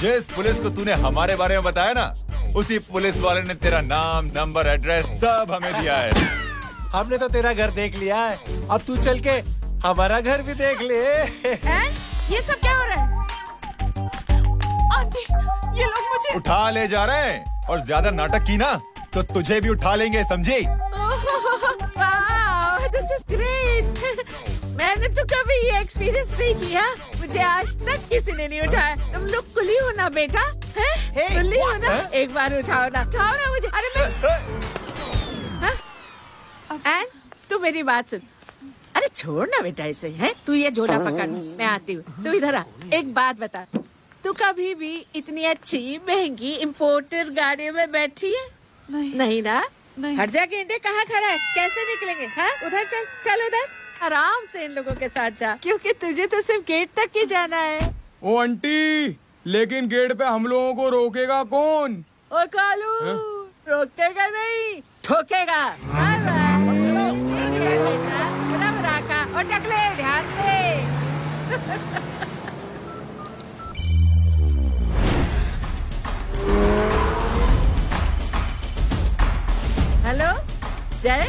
जिस पुलिस को तूने हमारे बारे में बताया ना, उसी पुलिस वाले ने तेरा नाम, नंबर, एड्रेस सब हमें दिया है। हमने तो तेरा घर देख लिया है, अब तू चल के हमारा घर भी देख ले। ये सब क्या हो रहा है? आंटी, ये लोग मुझे उठा ले जा रहे हैं, और ज्यादा नाटक की ना तो तुझे भी उठा लेंगे, समझी? This is great. मैंने तो कभी ये एक्सपीरियंस नहीं किया, मुझे आज तक किसी ने नहीं उठाया। तुम लोग कुली हो ना बेटा, हैं? कुली हो ना? एक बार उठाओ ना मुझे। अरे मैं एंड तू मेरी बात सुन। अरे छोड़ ना बेटा इसे, है? तू ये झोला पकड़, मैं आती हूँ। तू इधर आ, एक बात बता, तू कभी भी इतनी अच्छी महंगी इम्पोर्टेड गाड़ी में बैठी है? नहीं ना? नहीं। हट जा गेंडे, कहाँ खड़ा है? कैसे निकलेंगे? हाँ, उधर चल, चल उधर। आराम से इन लोगों के साथ जा, क्योंकि तुझे तो सिर्फ गेट तक ही जाना है। ओ आंटी, लेकिन गेट पे हम लोगों को रोकेगा कौन? ओ कालू, रोकेगा नहीं, ठोकेगा। Bye bye. और टकले ध्यान से। हेलो जय।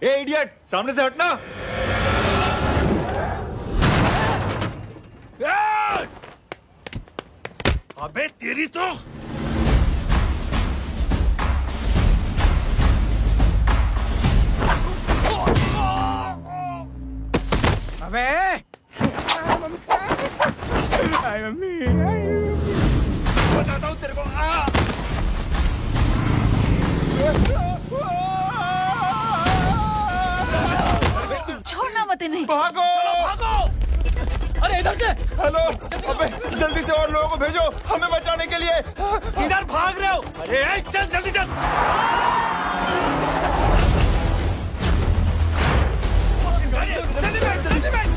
ए इडियट, सामने से हटना। अबे तेरी तो। अबे मम्मी, बताता हूँ तेरे को। छोड़ना मत इन्हें। भागो भागो। अरे इधर से। हेलो, अबे जल्दी से और लोगों को भेजो हमें बचाने के लिए। किधर भाग रहे हो? अरे चल जल्दी चल। जल्दी बैठ।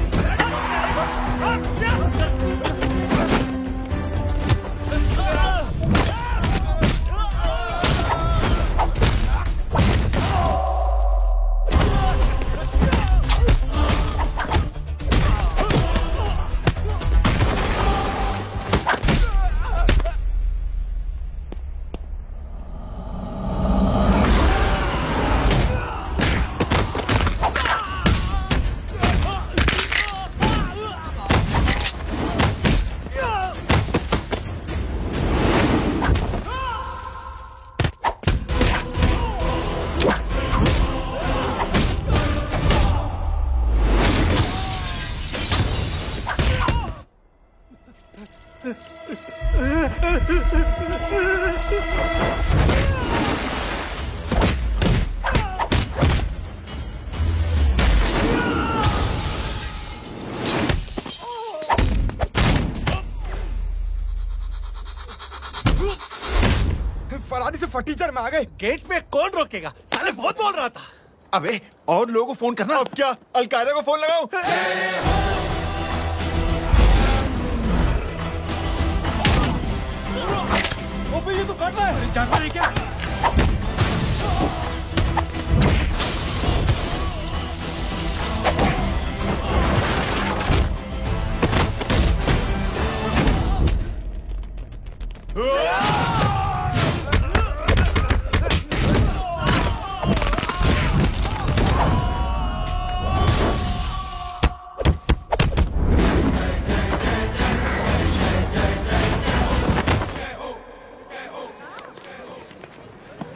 फरारी से फटीचर में आ गए। गेट पे कौन रोकेगा? साले बहुत बोल रहा था। अबे और लोगों को फोन करना। अब क्या अलकायदा को फोन लगाऊं? ओपी ये तो कर रहा है। जानवर है क्या?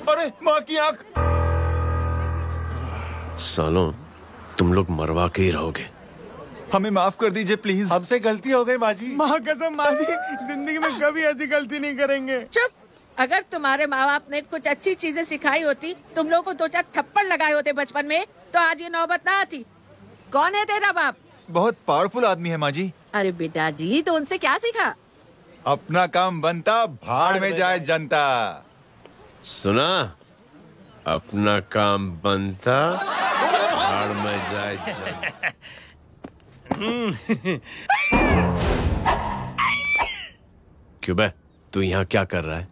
अरे माँ की आंख। सालों, तुम लोग मरवा के ही रहोगे। हमें माफ कर दीजिए प्लीज। हमसे गलती हो गई माँ जी। माँ कसम माँ जी, जिंदगी में कभी ऐसी गलती नहीं करेंगे। चुप। अगर तुम्हारे माँ बाप ने कुछ अच्छी चीजें सिखाई होती, तुम लोगों को 2-4 थप्पड़ लगाए होते बचपन में, तो आज ये नौबत ना आती। कौन है तेरा बाप? बहुत पावरफुल आदमी है माँ जी। अरे बेटा जी, तो उनसे क्या सीखा? अपना काम बनता, भाड़ में जाए जनता। सुना? अपना काम बनता, भाड़ में जाए जनता। क्यों बे, तू यहाँ क्या कर रहा है?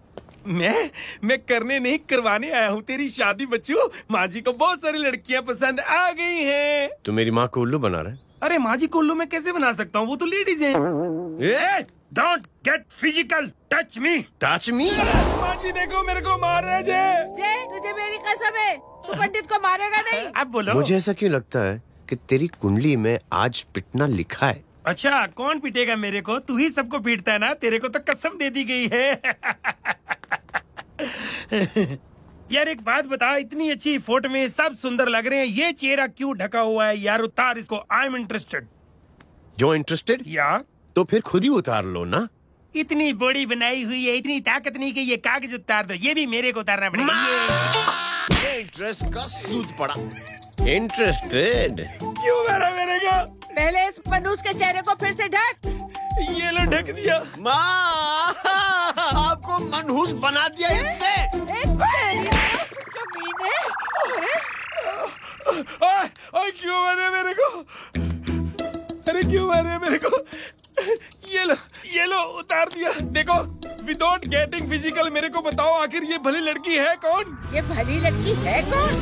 मैं करने नहीं करवाने आया हूँ तेरी शादी बच्चू। माँ जी को बहुत सारी लड़कियाँ पसंद आ गई हैं। तू मेरी माँ को उल्लू बना रहा है? अरे माँ जी को उल्लू मैं कैसे बना सकता हूँ, वो तो लेडीज हैं। Don't get physical, touch me. Touch me? माँ जी देखो मेरे को मार रहे जय, तुझे मेरी कसम है, तू पंडित को मारेगा नहीं। अब बोलो। मुझे ऐसा क्यों लगता है कि तेरी कुंडली में आज पिटना लिखा है? अच्छा, कौन पीटेगा मेरे को? तू ही सबको पीटता है ना, तेरे को तो कसम दे दी गई है। यार एक बात बता, इतनी अच्छी फोटो में सब सुंदर लग रहे हैं, ये चेहरा क्यों ढका हुआ है? यार उतार इसको, आई एम इंटरेस्टेड। जो इंटरेस्टेड? या तो फिर खुद ही उतार लो ना। इतनी बॉडी बनाई हुई है, इतनी ताकत नहीं कि ये कागज उतार दो, ये भी मेरे को उतारना पड़ेगा। ये इंटरेस्ट का सूद पड़ा। इंटरेस्टेड? क्यों मारा मेरे को? पहले इस मनूस के चेहरे को फिर से ढक। ये लो ढक दिया। माँ, आपको मनहूस बना दिया इसने। ओए क्यों मारे मेरे को? अरे क्यों मारे मेरे को? ये लो उतार दिया। देखो, विदाउट गेटिंग फिजिकल मेरे को बताओ आखिर ये भली लड़की है कौन? ये भली लड़की है कौन?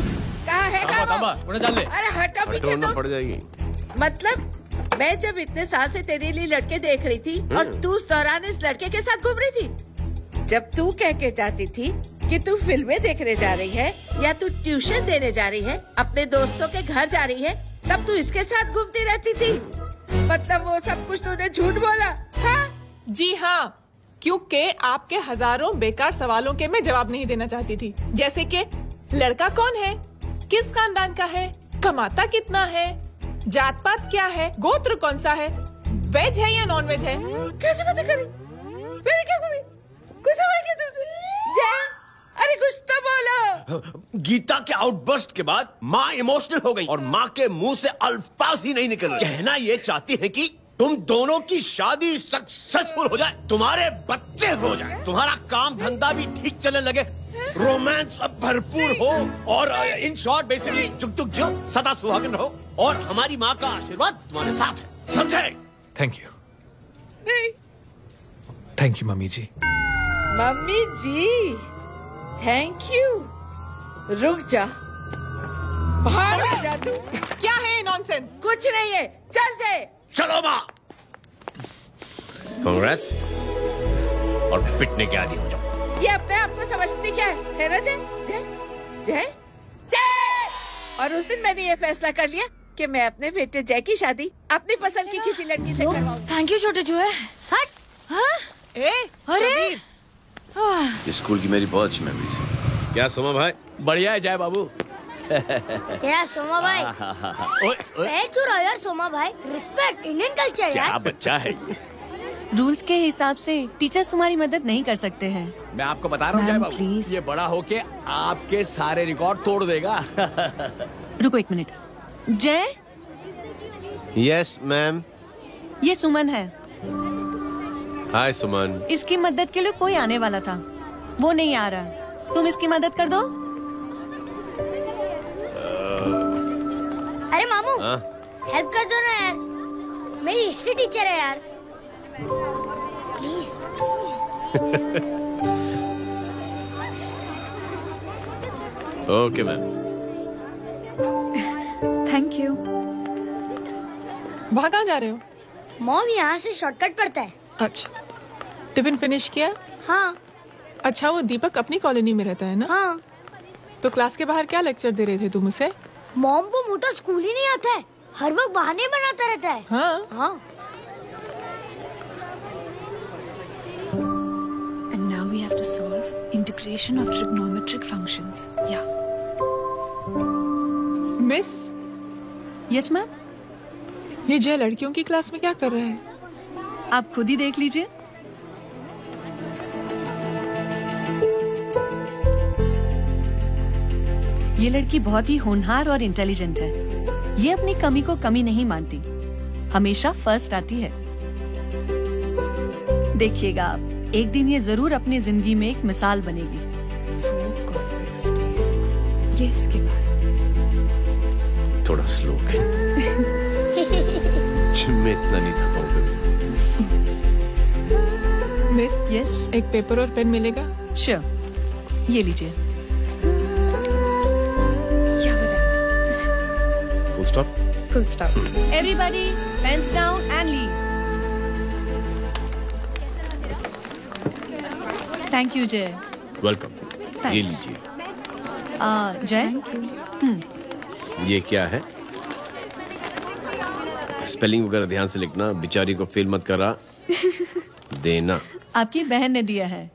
कहाँ है वो? अरे हटो पीछे तो। पड़ जाएगी। मतलब मैं जब इतने साल से तेरे लिए लड़के देख रही थी और तू उस दौरान इस लड़के के साथ घूम रही थी। जब तू कह के जाती थी कि तू फिल्में देखने जा रही है या तू ट्यूशन देने जा रही है, अपने दोस्तों के घर जा रही है, तब तू इसके साथ घूमती रहती थी। मतलब वो सब कुछ तूने झूठ बोला? हाँ? जी हाँ, क्योंकि आपके हजारों बेकार सवालों के मैं जवाब नहीं देना चाहती थी। जैसे कि लड़का कौन है, किस खानदान का है, कमाता कितना है, जात पात क्या है, गोत्र कौन सा है, वेज है या नॉन वेज है। कैसे पता करी? मैंने क्या करी? कुछ सवाल किया तुमसे? जय, अरे कुछ तो बोलो। गीता के आउटबर्स्ट के बाद माँ इमोशनल हो गई और माँ के मुंह से अल्फाज ही नहीं निकल रहे। कहना ये चाहती है कि तुम दोनों की शादी सक्सेसफुल हो जाए, तुम्हारे बच्चे हो जाए, तुम्हारा काम धंधा भी ठीक चलने लगे, रोमांस अब भरपूर हो और इन शॉर्ट बेसिकली जुग जुग जियो, सदा सुहागन रहो और हमारी माँ का आशीर्वाद तुम्हारे साथ है। समझे? Thank you. नहीं, thank you mummy ji. Mummy ji thank you. रुक जा, बाहर आ जा तू। क्या है नॉनसेंस? कुछ नहीं है, चल जाए। चलो माँ। कांग्रेस और पिटने के आदि हो जाओ। ये अपने आप को समझती क्या है ना जय? जय जय जय। और उस दिन मैंने ये फैसला कर लिया कि मैं अपने बेटे जय की शादी अपनी पसंद की किसी लड़की से करवाऊंगी। थैंक यू छोटे जो है। हट। हाँ? अरे स्कूल की मेरी बहुत अच्छी मेमोरीज है। क्या सोमा भाई? बढ़िया है जय बाबू। क्या सोमा भाई? चुरा यार सोमा भाई, रिस्पेक्ट इंडियन कल्चर यार। क्या बच्चा है ये? रूल्स के हिसाब से टीचर्स तुम्हारी मदद नहीं कर सकते हैं। मैं आपको बता रहा हूँ जय बाबू, प्लीज। ये बड़ा होके आपके सारे रिकॉर्ड तोड़ देगा। रुको एक मिनट। जय। Yes ma'am. ये सुमन है। हाय सुमन। इसकी मदद के लिए कोई आने वाला था, वो नहीं आ रहा। तुम इसकी मदद कर दो। अरे मामू हेल्प कर दो ना यार, मेरी हिस्ट्री टीचर है यार। Please please. Okay ma'am. Thank you. वहाँ कहाँ जा रहे हो? मॉम यहाँ से शॉर्टकट पड़ता है। अच्छा, टिफिन फिनिश किया? हाँ। अच्छा, वो दीपक अपनी कॉलोनी में रहता है ना? हाँ। तो क्लास के बाहर क्या लेक्चर दे रहे थे तुम उसे? मॉम को मुँह तो स्कूल ही नहीं आता है, हर वक्त बहाने बनाता रहता है। हाँ हाँ। And now we have to solve integration of trigonometric functions. Yeah. Miss. Yes ma'am. ये जय लड़कियों की क्लास में क्या कर रहा है? आप खुद ही देख लीजिए। ये लड़की बहुत ही होनहार और इंटेलिजेंट है। ये अपनी कमी को कमी नहीं मानती, हमेशा फर्स्ट आती है। देखिएगा आप, एक दिन ये जरूर अपनी जिंदगी में एक मिसाल बनेगी। ये इसके बाद थोड़ा स्लो मैं इतना नहीं था पाऊंगा। मिस, यस, एक पेपर और पेन मिलेगा? श्योर, ये लीजिए। Full stop. Full stop. Everybody pens down and leave. Thank you Jay. Welcome. ये लीजिए। जय, ये क्या है? स्पेलिंग वगैरह ध्यान से लिखना, बेचारी को फेल मत करा देना। आपकी बहन ने दिया है।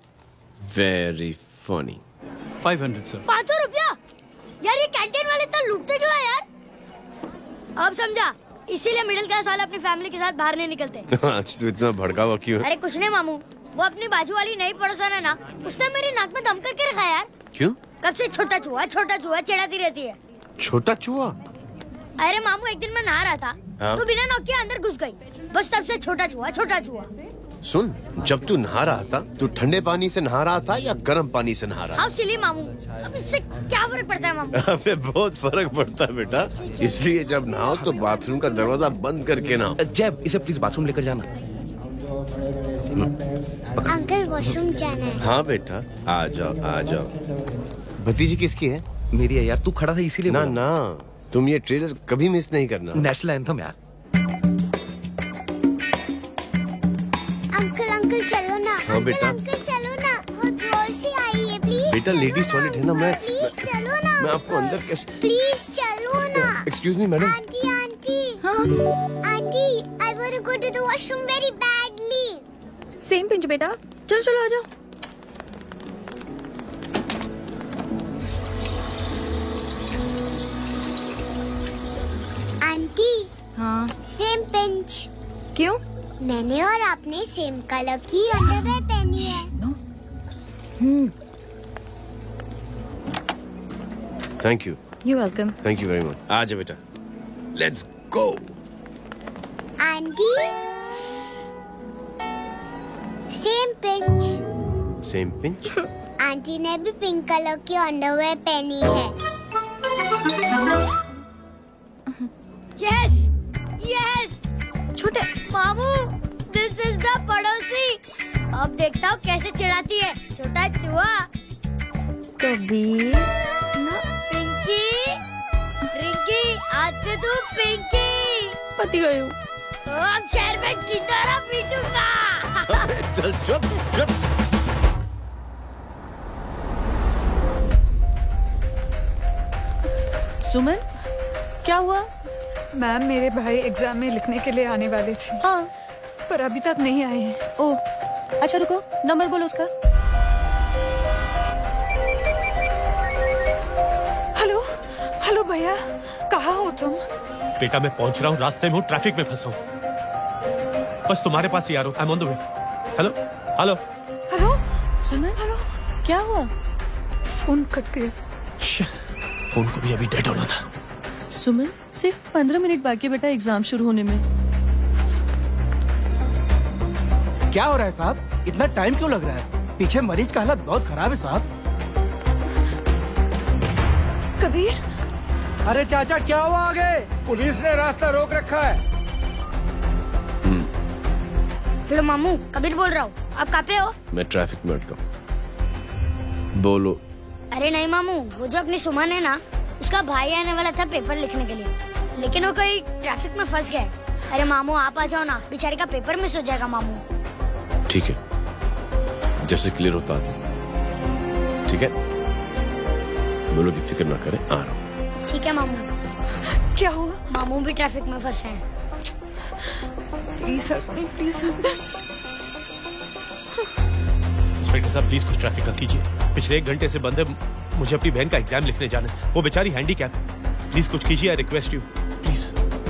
Very funny. 500 सर। 500 रुपया? यार ये कैंटीन वाले इतना लूटते क्यों है यार? अब समझा, इसीलिए मिडिल क्लास वाले अपनी फैमिली के साथ बाहर नहीं निकलते। आज तो इतना भड़का हुआ क्यों है? अरे कुछ नहीं मामू, वो अपनी बाजू वाली नई पड़ोसन है ना, उसने मेरी नाक में दम करके रखा है यार। क्यों? कब से छोटा चूहा चिढ़ाती रहती है। छोटा चूहा? अरे मामू, एक दिन मैं नहा रहा था तो बिना नॉक के अंदर घुस गई, बस तब से छोटा चूहा। सुन, जब तू नहा रहा था तू ठंडे पानी से नहा रहा था या गर्म पानी से नहा रहा था? हाउ सिली मामू, अब इससे क्या फर्क पड़ता है मामू? अबे बहुत फर्क पड़ता है बेटा, इसलिए जब नहाओ तो बाथरूम का दरवाजा बंद करके नहाओ। जय, इसे प्लीज बाथरूम लेकर जाना। अंकल वॉशरूम जाना है। हाँ बेटा, आ जाओ। भतीजी किसकी है? मेरी है यार, तू खड़ा था इसीलिए। ना, तुम ये ट्रेलर कभी मिस नहीं करना। नेशनल एंथम यार। अंकल चलो ना। हाँ बेटा। अंकल चलो ना, बहुत जोर से आई है, प्लीज। बेटा लेडीज टॉयलेट है ना, प्लीज चलो ना। मैं आपको अंदर कैसे? प्लीज चलो ना। Excuse me madam. Aunty, I want to go to the washroom very badly. Same pinch बेटा, चलो आ जाओ। आंटी। हाँ। Same pinch. क्यों? मैंने और आपने सेम कलर की अंडरवेयर पहनी है। Thank you. You welcome. Thank you very much. आ जाओ बेटा, let's go. Auntie, same pinch. Same pinch? Auntie ने भी पिंक कलर की अंडरवेयर पहनी है। यस छोटे मामू, दिस इज द पड़ोसी। अब देखता हूँ कैसे चिढ़ाती है छोटा चूहा। कबीर ना। रिंकी, आज से तू पिंकी। पति गई हूँ। अब शहर में टिंडोरा पीटूंगा। चल चुप। सुमन, क्या हुआ? मैम, मेरे भाई एग्जाम में लिखने के लिए आने वाले थे। हाँ, पर अभी तक नहीं आए हैं। ओह, अच्छा रुको, नंबर बोलो उसका। हेलो भैया, कहाँ हो तुम? बेटा मैं पहुंच रहा हूँ, रास्ते में हूँ, ट्रैफिक में फंसा हूँ, बस तुम्हारे पास ही आ रहा हूँ। I am on the way. Hello. Suman, क्या हुआ? फोन कट गया। फोन को भी अभी डेड होना था। सुमन, सिर्फ 15 मिनट बाकी बेटा एग्जाम शुरू होने में। क्या हो रहा है साहब? इतना टाइम क्यों लग रहा है? पीछे मरीज का हालत बहुत खराब है साहब। कबीर। अरे चाचा, क्या हुआ आगे? पुलिस ने रास्ता रोक रखा है। हेलो मामू, कबीर बोल रहा हूँ। आप कहाँ पे हो? मैं ट्रैफिक में अटका हूँ। बोलो। अरे नहीं मामू, वो जो अपनी सुमन है ना, उसका भाई आने वाला था पेपर लिखने के लिए, लेकिन वो कहीं ट्रैफिक में फंस गया। अरे मामू आप आ जाओ ना, बेचारे का पेपर मिस हो जाएगा मामू। ठीक है, जैसे क्लियर होता था। ठीक है, बोलो कि फिक्र ना करें, आ रहा हूँ। ठीक है मामू। क्या हुआ? मामू भी ट्रैफिक में फंसे हैं। प्लीज इंस्पेक्टर साहब प्लीज कुछ ट्रैफिक का कीजिए। पिछले 1 घंटे से बंद है, मुझे अपनी बहन का एग्जाम लिखने जाना है। वो बेचारी हैंडीकैप है। प्लीज कुछ कीजिए, आई रिक्वेस्ट यू प्लीज।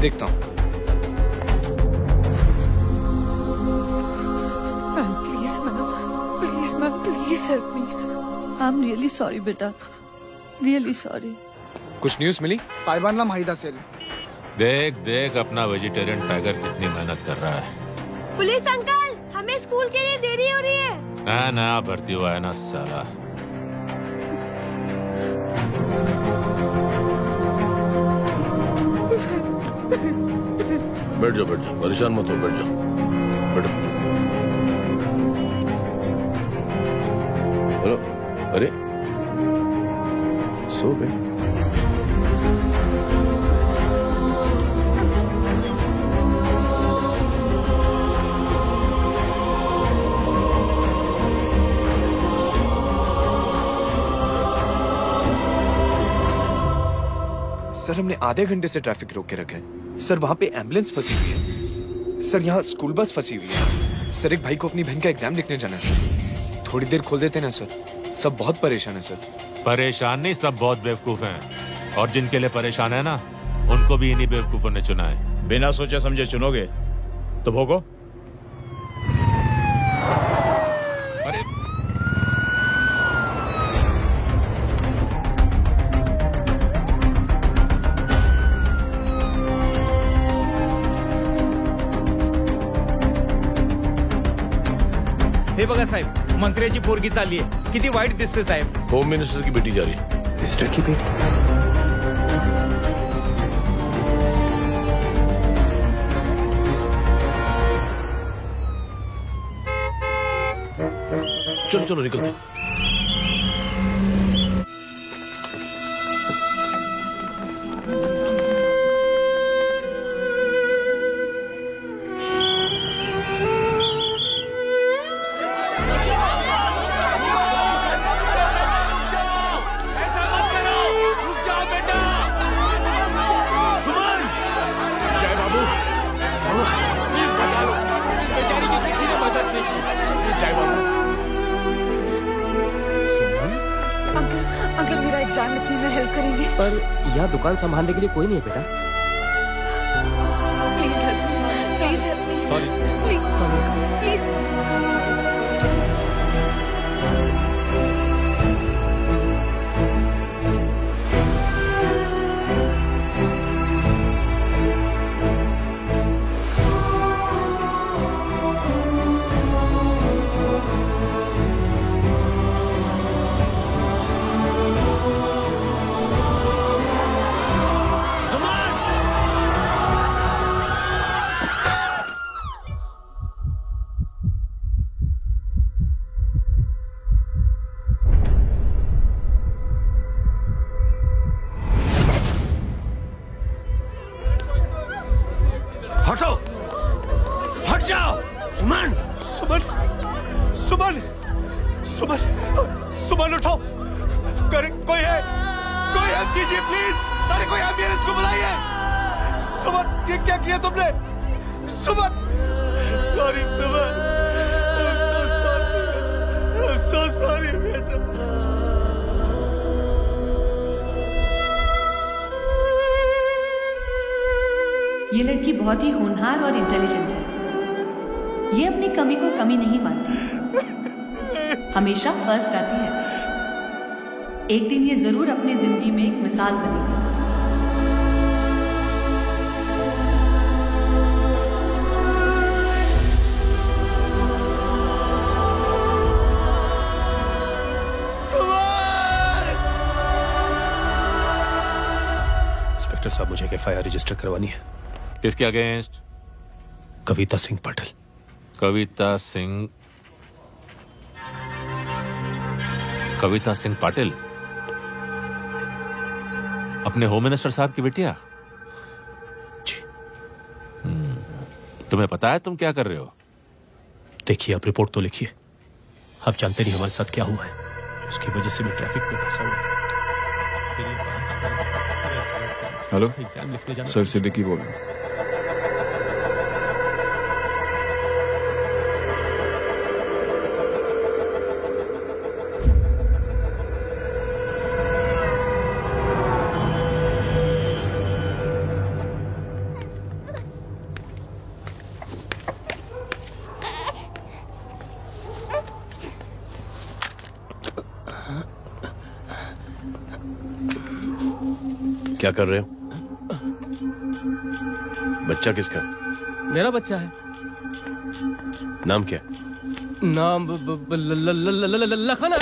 देखता हूँ। Please ma'am, please help me. I am really sorry बेटा, रियली सॉरी। कुछ न्यूज़ मिली? साइबाना माहिदा सेल। देख अपना वेजिटेरियन टाइगर कितनी मेहनत कर रहा है। पुलिस अंकल, हमें स्कूल के लिए देरी हो रही है। नया भर्ती हुआ है ना साला। बैठ जाओ, परेशान मत हो, बैठ जाओ, बैठो। हेलो, अरे सो गए? सर हमने आधे घंटे से ट्रैफिक रोक के रखा है। सर वहाँ पे एम्बुलेंस फंसी हुई है। सर यहाँ स्कूल बस फंसी हुई है। सर एक भाई को अपनी बहन का एग्जाम लिखने जाना है सर। थोड़ी देर खोल देते ना सर। सब बहुत परेशान है सर। परेशान नहीं, सब बहुत बेवकूफ हैं। और जिनके लिए परेशान है ना, उनको भी इन्हीं बेवकूफों ने चुना है। बिना सोचे समझे चुनोगे तो भोगो। अरे हे बघा साहेब, मंत्र्याची पोरगी चालली आहे. किती वाईट दिसते साहेब. होम मिनिस्टर की बेटी जा रही है. मिनिस्टर की बेटी? चलो चलो निकलते. पर यहाँ दुकान संभालने के लिए कोई नहीं है बेटा. Please help me. प्लीज. सुमन उठो. कोई है कीजिए प्लीज. अरे कोई एम्बुलेंस को बुलाइए. सुमन ये क्या किया तुमने? Suman sorry Suman. I'm so sorry बेटा. ये लड़की बहुत ही होनहार और इंटेलिजेंट है. ये अपनी कमी को कमी नहीं मानती, हमेशा फर्स्ट आती है. एक दिन ये जरूर अपनी जिंदगी में एक मिसाल बनेगी. इंस्पेक्टर साहब मुझे एफआईआर रजिस्टर करवानी है. किसके अगेंस्ट? कविता सिंह पाटिल. कविता सिंह पाटिल अपने होम मिनिस्टर साहब की बेटिया? जी. तुम्हें पता है तुम क्या कर रहे हो? देखिए आप रिपोर्ट तो लिखिए. आप जानते नहीं हमारे साथ क्या हुआ है. उसकी वजह से मैं ट्रैफिक में फंसा हुआ था. हेलो एग्जाम लिखने जाना. सर सिद्दीकी बोल रहा हूं. क्या कर रहे हो? बच्चा किसका? मेरा बच्चा है. नाम क्या? नाम लखन।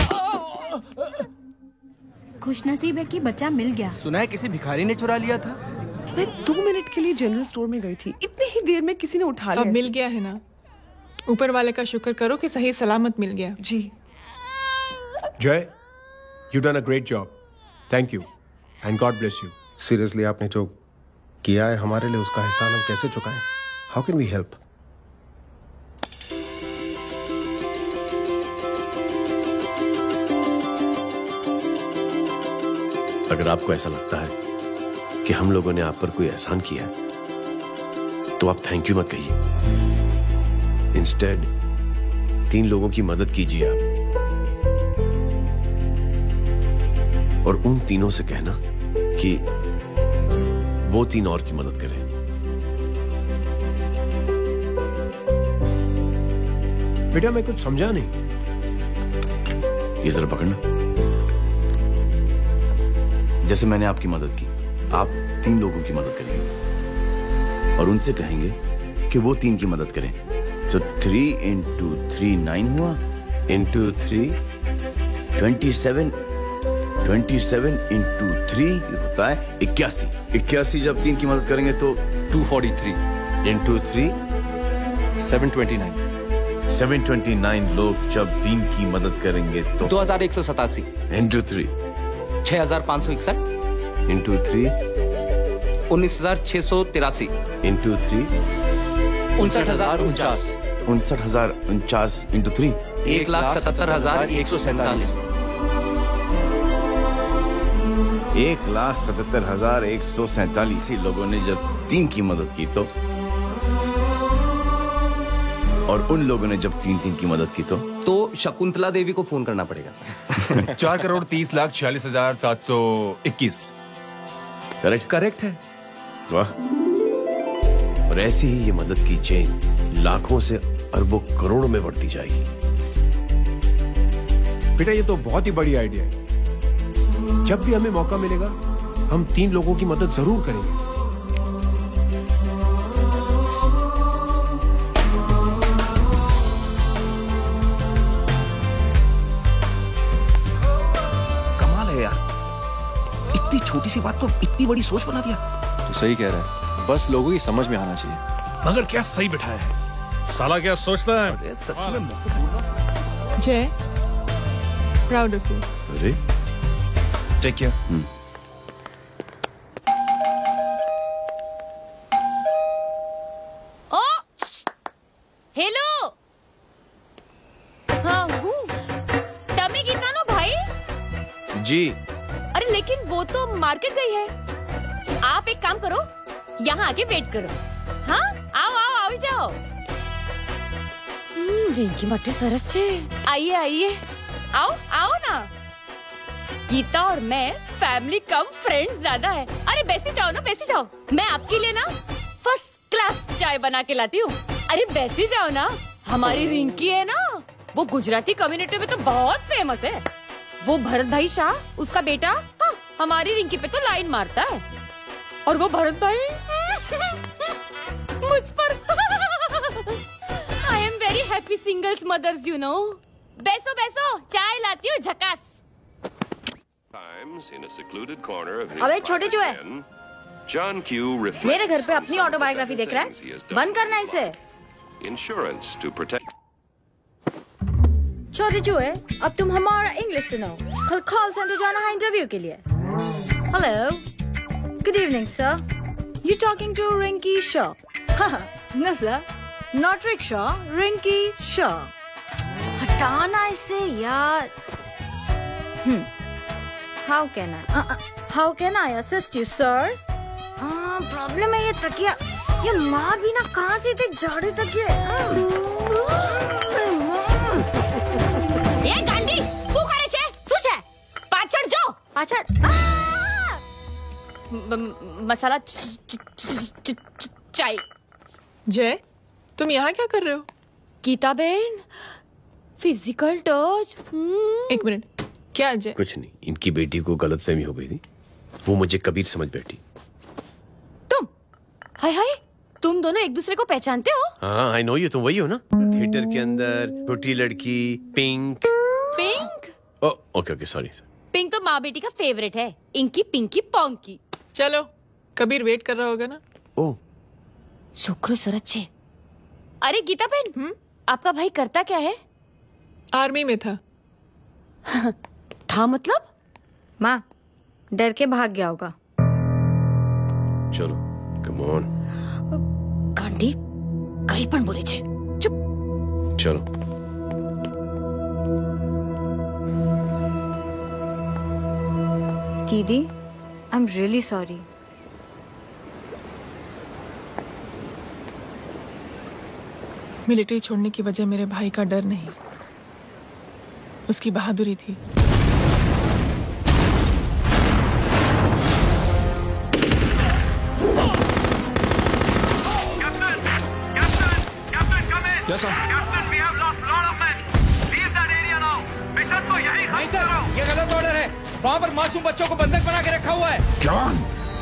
खुशनसीब है कि बच्चा मिल गया। सुना है किसी भिखारी ने चुरा लिया था। मैं 2 मिनट के लिए जनरल स्टोर में गई थी, इतनी ही देर में किसी ने उठा लिया। अब मिल गया है ना, ऊपर वाले का शुक्र करो कि सही सलामत मिल गया। जी जय, you done a great job, thank you and God bless you. Seriously आपने जो किया है हमारे लिए, उसका एहसान हम कैसे चुकाएं? How can we help? अगर आपको ऐसा लगता है कि हम लोगों ने आप पर कोई एहसान किया है, तो आप थैंक यू मत कहिए। इंस्टेड 3 लोगों की मदद कीजिए आप, और उन तीनों से कहना कि वो 3 और की मदद करें। बेटा मैं कुछ समझा नहीं। ये जरा पकड़ना। जैसे मैंने आपकी मदद की, आप 3 लोगों की मदद करेंगे और उनसे कहेंगे कि वो 3 की मदद करें। तो 3 into 3 9 हुआ, into 3 27, 27 into 3 होता है 81। 81 जब 3 की मदद करेंगे तो 243 into 3 729। 729 लोग जब 3 की मदद करेंगे तो 2187 into 3 6561 into 3 19683 into 3 59049 59049 into 3 1,77,147 1,77,147 लोगों ने जब 3 की मदद की तो, और उन लोगों ने जब 3 की मदद की तो शकुंतला देवी को फोन करना पड़ेगा। 4,30,46,721। करेक्ट है। वाह। और ऐसी ही ये मदद की चेन लाखों से अरबों करोड़ों में बढ़ती जाएगी। बेटा ये तो बहुत ही बड़ी आइडिया है। जब भी हमें मौका मिलेगा हम 3 लोगों की मदद जरूर करेंगे। इतनी छोटी सी बात को इतनी बड़ी सोच बना दिया। तू सही कह रहा है, बस लोगों की समझ में आना चाहिए। मगर क्या सही बिठाया है, साला क्या सोचता है। जय, प्राउड ऑफ यू। अरे टेक केयर। ओ हेलो, हाँ हूँ। टमी कितना नो भाई? जी। अरे लेकिन वो तो मार्केट गई है। आप एक काम करो, यहाँ आके वेट करो। हाँ आओ आओ आओ जाओ। रिंकी मट्टी सरस छे। आइए आइए, आओ आओ ना। गीता और मैं फैमिली कम फ्रेंड्स ज्यादा है। अरे बैसी जाओ ना, बैसी जाओ। मैं आपके लिए ना फर्स्ट क्लास चाय बना के लाती हूँ। अरे बैसी जाओ ना। हमारी रिंकी है ना, वो गुजराती कम्युनिटी में तो बहुत फेमस है। वो भरत भाई शाह, उसका बेटा, हाँ, हमारी रिंकी पे तो लाइन मारता है। और वो भरत भाई मुझ पर। I am very happy singles mothers you know. बैसो बैसो, चाय लाती हूँ झकास। अबे छोटे चूहे, मेरे घर पे अपनी ऑटोबायोग्राफी देख रहा है? बंद करना इसे। छोटे चूहे, अब तुम हमारा इंग्लिश सुनो। कल कॉल सेंटर जाना है इंटरव्यू के लिए। Hello, good evening sir, you talking to Rinki Shaw? No sir, not rickshaw, Rinki Shaw. हटाना इसे यार। How can I assist you, sir? Problem है ये तकिया। ये माँ भी ना कहाँ से इतने जाड़े तकिए। ये गांडी, શું કરે છે? શું છે? પાછળ જો, પાછળ। मसाला चाय। जय, तुम यहाँ क्या कर रहे हो? गीता बहन, फिजिकल टच। एक मिनट, क्या जय? कुछ नहीं, इनकी बेटी को गलतफहमी हो गई थी, वो मुझे कबीर समझ बैठी। तुम? हाय हाय, तुम दोनों एक दूसरे को पहचानते हो? हाँ, आई नो यू, तुम वही हो ना थिएटर के अंदर छोटी लड़की pink. Pink? Okay okay sorry. Pink तो माँ बेटी का फेवरेट है, इंकी पिंकी पोंकी। चलो, कबीर वेट कर रहा होगा ना। ओह शुक्र सरच्चे। अरे गीता बहन, आपका भाई करता क्या है? आर्मी में था। था मतलब? माँ डर के भाग गया होगा। चलो कम ऑन। गांडी कहीं पण बोले छे। चुप। चलो। दीदी I am really sorry. Military छोड़ने की वजह मेरे भाई का डर नहीं, उसकी बहादुरी थी। Yes, sir. Captain, we have lost a lot of men. Leave that area now. Mission तो यही नहीं सर, ये गलत ऑर्डर है। वहाँ पर मासूम बच्चों को बंधक बना के रखा हुआ है। John,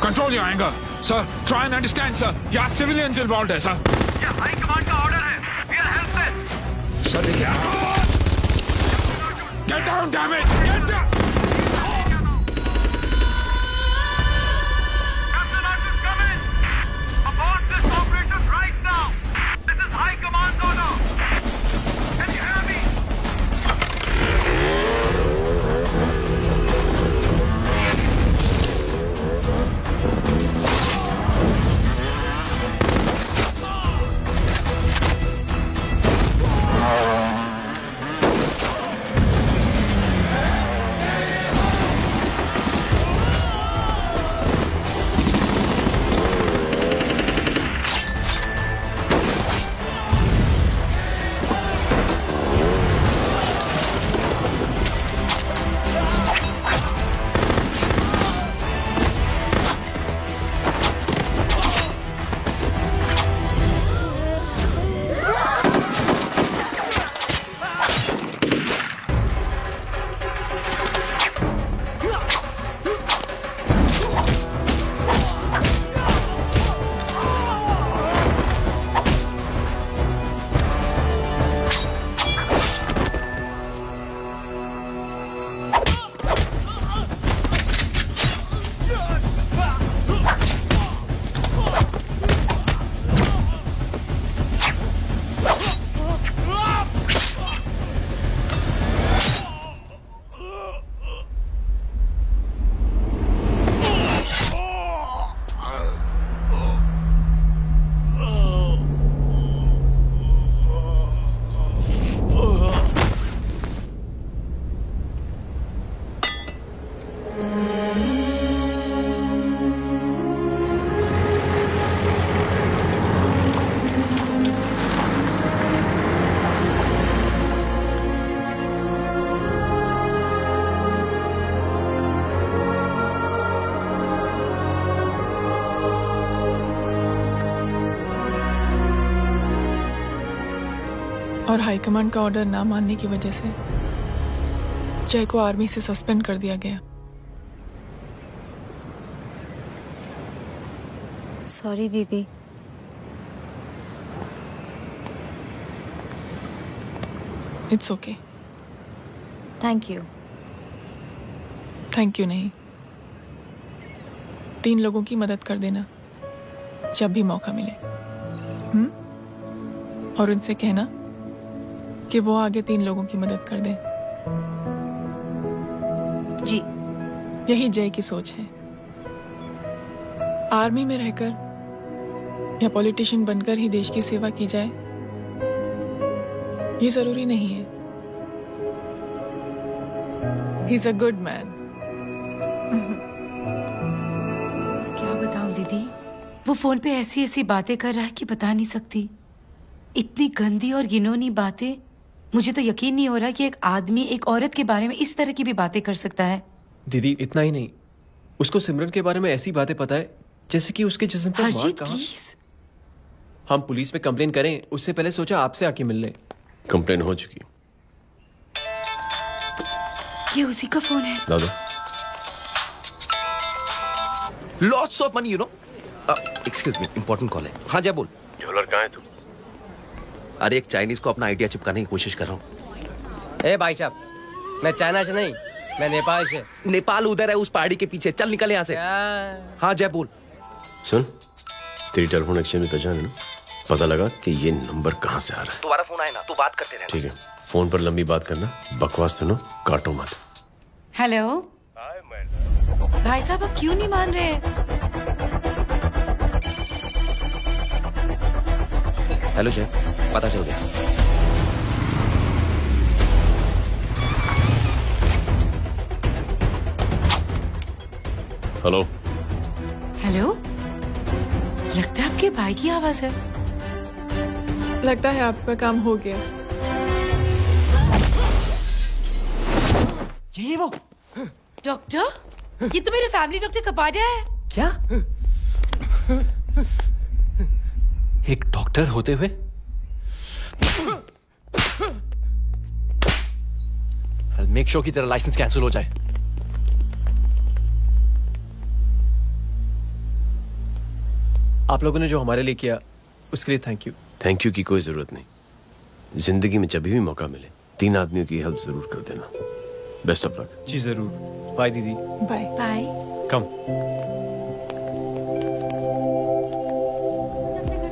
control your anger. Sir, try and understand, sir. यहाँ civilians involved है, sir. ये हाई कमांड का ऑर्डर है. We are helpless. Sir, देखिए। Get down, damn it! Get down! Captain, Arthur's coming. Abort this operation right now. This is high command order. Can you hear me? और high command का order ना मानने की वजह से जय को आर्मी से सस्पेंड कर दिया गया। सॉरी दीदी। It's okay. Thank you. Thank you नहीं, 3 लोगों की मदद कर देना जब भी मौका मिले। और उनसे कहना कि वो आगे 3 लोगों की मदद कर दे। जी। यही जय की सोच है। आर्मी में रहकर या पॉलिटिशियन बनकर ही देश की सेवा की जाए, ये जरूरी नहीं है। He is a good man. क्या बताऊं दीदी, वो फोन पे ऐसी ऐसी बातें कर रहा है कि बता नहीं सकती। इतनी गंदी और घिनौनी बातें। मुझे तो यकीन नहीं हो रहा कि एक आदमी एक औरत के बारे में इस तरह की भी बातें कर सकता है। दीदी इतना ही नहीं, उसको सिमरन के बारे में ऐसी बातें पता है जैसे कि उसके जिस्म पर मार कहाँ। हम पुलिस में कंप्लेन करें उससे पहले सोचा आपसे आके मिल ले। कंप्लेन हो चुकी। ये उसी का फोन है। दादा Lots of money, you know. Excuse me, important call है। हाँ जय बोल। ज्वेलर कहाँ है तू? अरे एक चाइनीज को अपना आइडिया चिपकाने की कोशिश कर रहा हूँ। ए भाई साहब, मैं चाइना से नहीं, मैं नेपाल से। नेपाल उधर है, उस पहाड़ी के पीछे। चल निकल यहाँ से। हाँ जय बोल। सुन, तेरी टेलीफोन एक्सचेंज में पहचान है ना? पता लगा कि ये नंबर कहाँ से आ रहा है। दोबारा फोन आए ना, तू बात करते रहे। ठीक है, फोन पर लंबी बात करना, बकवास सुनो, काटो मत। हेलो भाई साहब, आप क्यों नहीं मान रहे? हेलो जय, पता चल गया। हेलो हेलो, लगता है आपके भाई की आवाज है। लगता है आपका काम हो गया। यही वो डॉक्टर, ये तो मेरे फैमिली डॉक्टर कपाडिया है। क्या? एक डॉक्टर होते हुए? मेक श्योर कि तेरा लाइसेंस कैंसिल हो जाए। आप लोगों ने जो हमारे लिए किया उसके लिए थैंक यू। थैंक यू की कोई जरूरत नहीं। जिंदगी में जब भी मौका मिले 3 आदमियों की हेल्प जरूर कर देना। Best of luck. जी जरूर। बाय दीदी। Bye bye. Come.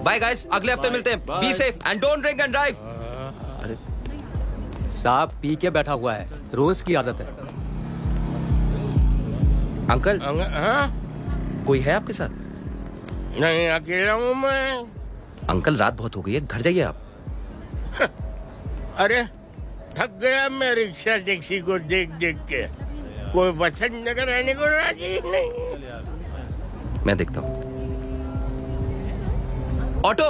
Bye guys, अगले हफ्ते मिलते हैं। Be safe and don't drink and drive. अरे साहब पी के बैठा हुआ है, रोज की आदत है। अंकल, हाँ? कोई है आपके साथ? नहीं, अकेला हूँ मैं। अंकल रात बहुत हो गई है, घर जाइए आप। अरे थक गया मैं रिक्शा टैक्सी को देख देख के। कोई पसंद नगर रहने को राजी नहीं। मैं देखता हूँ। ऑटो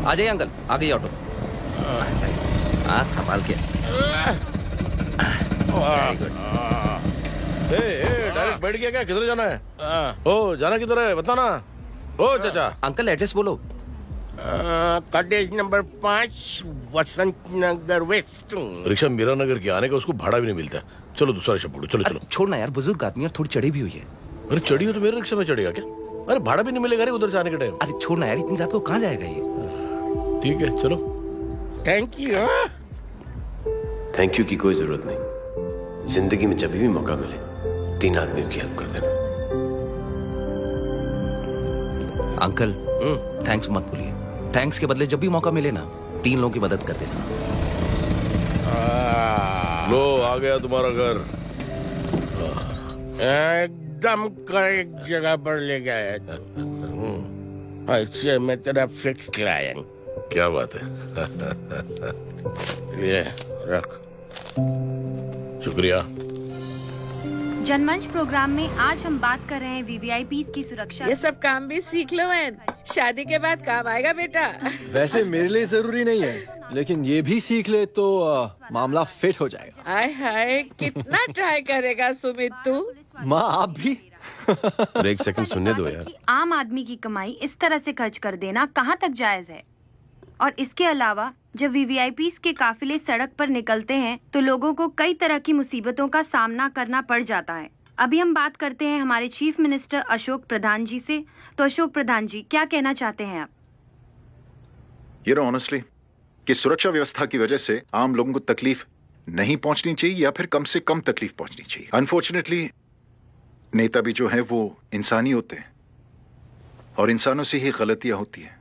आ जाइए अंकल, आ गई ऑटो। हाँ संभाल के। डायरेक्ट बैठ गया क्या? किधर जाना है? ओ जाना किधर है बताना। ओ चाचा। अंकल एड्रेस बोलो। कॉटेज नंबर 5 वसंत नगर वेस्ट। रिक्शा मीरा नगर के आने का उसको भाड़ा भी नहीं मिलता। चलो दूसरा रिक्शा पकड़ो। चलो चलो। छोड़ना यार, बुजुर्ग आदमी और थोड़ी चढ़ी भी हुई है। अरे चढ़ी हो तो मेरे रिक्शा में चढ़ेगा क्या? अरे भाड़ा भी नहीं मिलेगा रे उधर जाने के टाइम। अरे छोड़ना यार, इतनी रात को कहाँ जाएगा ये? ठीक है चलो। Thank you. थैंक यू की कोई जरूरत नहीं। जिंदगी में जब भी मौका मिले 3 आदमियों की हेल्प कर देना। अंकल थैंक्स मत भूलिए। थैंक्स के बदले जब भी मौका मिले ना 3 लोगों की मदद कर देना। लो आ गया तुम्हारा घर। एकदम करेक्ट जगह पर ले गया। अच्छा मैं तेरा फिक्स क्लाइंट। क्या बात है। ये रख। शुक्रिया। जनमंच प्रोग्राम में आज हम बात कर रहे हैं वीवीआईपी की सुरक्षा। ये सब काम भी सीख लो मैन, शादी के बाद काम आएगा बेटा। वैसे मेरे लिए जरूरी नहीं है, लेकिन ये भी सीख ले तो मामला फिट हो जाएगा। हाय हाय, कितना ट्राई करेगा सुमित तू? माँ आप भी। एक सेकंड सुनने दो यार। आम आदमी की कमाई इस तरह से खर्च कर देना कहाँ तक जायज है? और इसके अलावा जब वीवीआईपी के काफिले सड़क पर निकलते हैं तो लोगों को कई तरह की मुसीबतों का सामना करना पड़ जाता है। अभी हम बात करते हैं हमारे चीफ मिनिस्टर अशोक प्रधान जी से। तो अशोक प्रधान जी, क्या कहना चाहते हैं आप? ये ऑनेस्टली कि सुरक्षा व्यवस्था की वजह से आम लोगों को तकलीफ नहीं पहुंचनी चाहिए या फिर कम से कम तकलीफ पहुंचनी चाहिए। अनफॉर्चुनेटली नेता भी जो है वो इंसानी होते हैं और इंसानों से ही गलतियां होती हैं।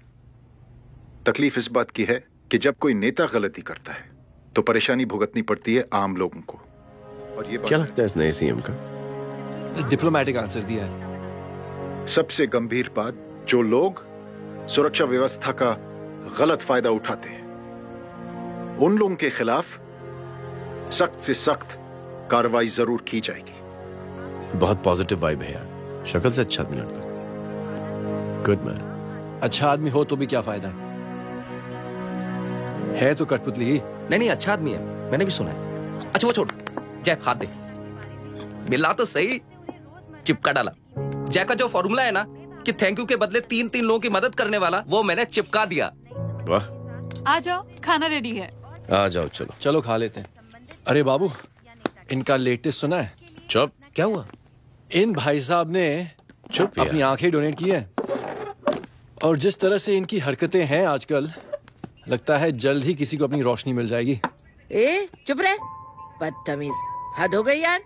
तकलीफ इस बात की है कि जब कोई नेता गलती करता है तो परेशानी भुगतनी पड़ती है आम लोगों को। और ये क्या लगता है इस नए सीएम का? डिप्लोमेटिक आंसर दिया है। सबसे गंभीर बात, जो लोग सुरक्षा व्यवस्था का गलत फायदा उठाते हैं उन लोगों के खिलाफ सख्त से सख्त कार्रवाई जरूर की जाएगी। बहुत पॉजिटिव वाइब है यार, शक्ल से अच्छा आदमी लगता है। Good man. अच्छा आदमी हो तो भी क्या फायदा है तो कठपुतली ही। नहीं अच्छा आदमी है, मैंने भी सुना है। अच्छा वो छोड़, जय हाथ दे। मिला तो सही, चिपका डाला। जय का जो फॉर्मूला है ना कि थैंक यू के बदले 3 लोगों की मदद करने वाला, वो मैंने चिपका दिया। वाह। आ जाओ, खाना रेडी है। आ जाओ चलो। चलो खा लेते हैं। अरे बाबू, इनका लेटेस्ट सुना है? चुप। क्या हुआ? इन भाई साहब ने अपनी आंखें डोनेट की हैं और जिस तरह से इनकी हरकतें हैं आजकल लगता है जल्द ही किसी को अपनी रोशनी मिल जाएगी। ए चुप रहे, बदतमीज, हद हो गई यार।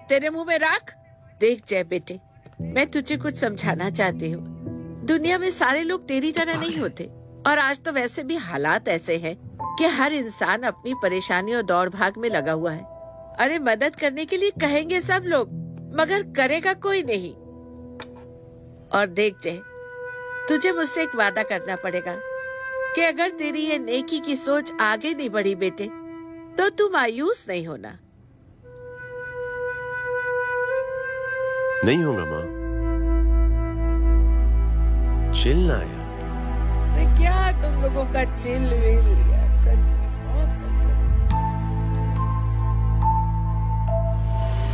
तेरे मुंह में राख। देख जय बेटे, मैं तुझे कुछ समझाना चाहती हूँ। दुनिया में सारे लोग तेरी तरह नहीं होते और आज तो वैसे भी हालात ऐसे हैं कि हर इंसान अपनी परेशानी और दौड़ भाग में लगा हुआ है। अरे मदद करने के लिए कहेंगे सब लोग, मगर करेगा कोई नहीं। और देख जय, तुझे मुझसे एक वादा करना पड़ेगा कि अगर तेरी ये नेकी की सोच आगे नहीं बढ़ी बेटे, तो तू मायूस नहीं होना। नहीं होगा माँ, चिल ना यार। अरे क्या तुम लोगों का चिल विल यार, सच में बहुत।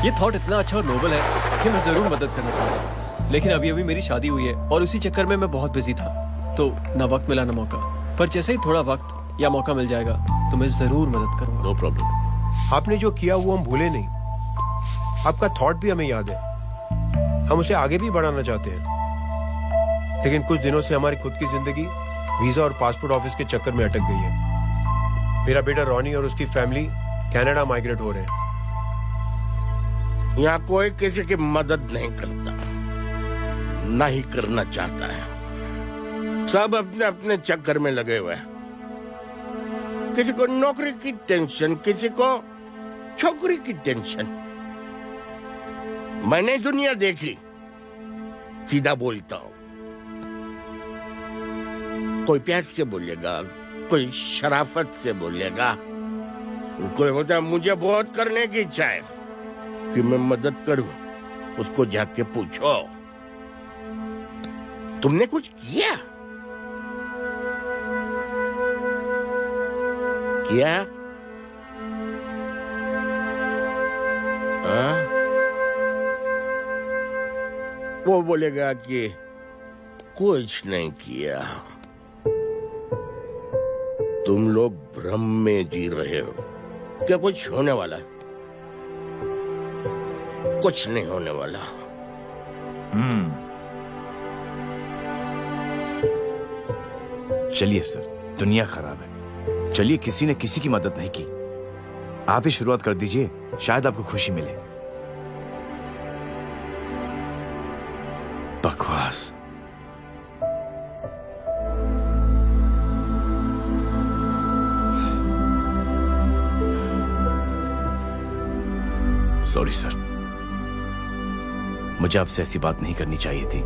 ये थॉट इतना अच्छा और नोबल है कि मैं जरूर मदद करना चाहूंगा, लेकिन अभी अभी मेरी शादी हुई है और उसी चक्कर में मैं बहुत बिजी था, तो ना वक्त मिला ना मौका। पर जैसे ही थोड़ा वक्त या मौका मिल जाएगा तो मैं जरूर मदद करूंगा। No problem. आपने जो किया वो हम भूले नहीं, आपका थॉट भी हमें याद है, हम उसे आगे भी बढ़ाना चाहते हैं। लेकिन कुछ दिनों से हमारी खुद की जिंदगी वीजा और पासपोर्ट ऑफिस के चक्कर में अटक गई है। मेरा बेटा रॉनी और उसकी फैमिली कनाडा माइग्रेट हो रहे हैं। यहाँ कोई किसी की मदद नहीं करता, नहीं करना चाहता है। सब अपने अपने चक्कर में लगे हुए हैं। किसी को नौकरी की टेंशन, किसी को छोकरी की टेंशन। मैंने दुनिया देखी, सीधा बोलता हूं। कोई प्यार से बोलेगा, कोई शराफत से बोलेगा, कोई बोलता है मुझे बहुत करने की इच्छा है कि मैं मदद करूं। उसको जाके पूछो तुमने कुछ किया? किया? वो बोलेगा कि कुछ नहीं किया। तुम लोग भ्रम में जी रहे हो क्या कुछ होने वाला है? कुछ नहीं होने वाला। चलिए सर, दुनिया खराब है, चलिए किसी ने किसी की मदद नहीं की, आप ही शुरुआत कर दीजिए, शायद आपको खुशी मिले। बकवास। सॉरी सर, मुझे आपसे ऐसी बात नहीं करनी चाहिए थी,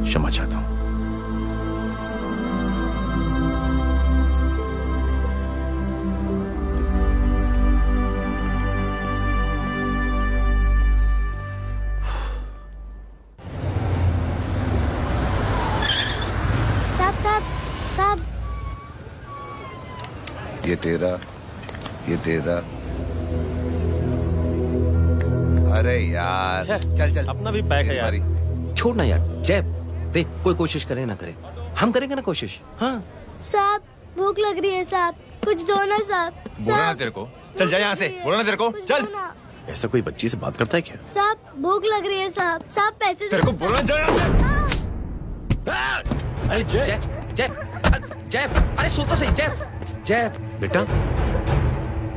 क्षमा चाहता हूं। ये तेरा। अरे यार चल अपना भी पैक है यार। छोड़ ना यार जय, देख कोई कोशिश करे ना करे, हम करेंगे ना कोशिश। हाँ साहब भूख लग रही है साहब, कुछ दो ना साहब। बोला ना तेरे को, चल जा यहाँ से, बोला ना तेरे को, चल। ऐसा कोई बच्ची से बात करता है क्या? साहब भूख लग रही है साहब, साहब पैसे तेरे को बोला जा यहाँ से। अरे जय जय जय, अरे सो तो सही जय। जय बेटा,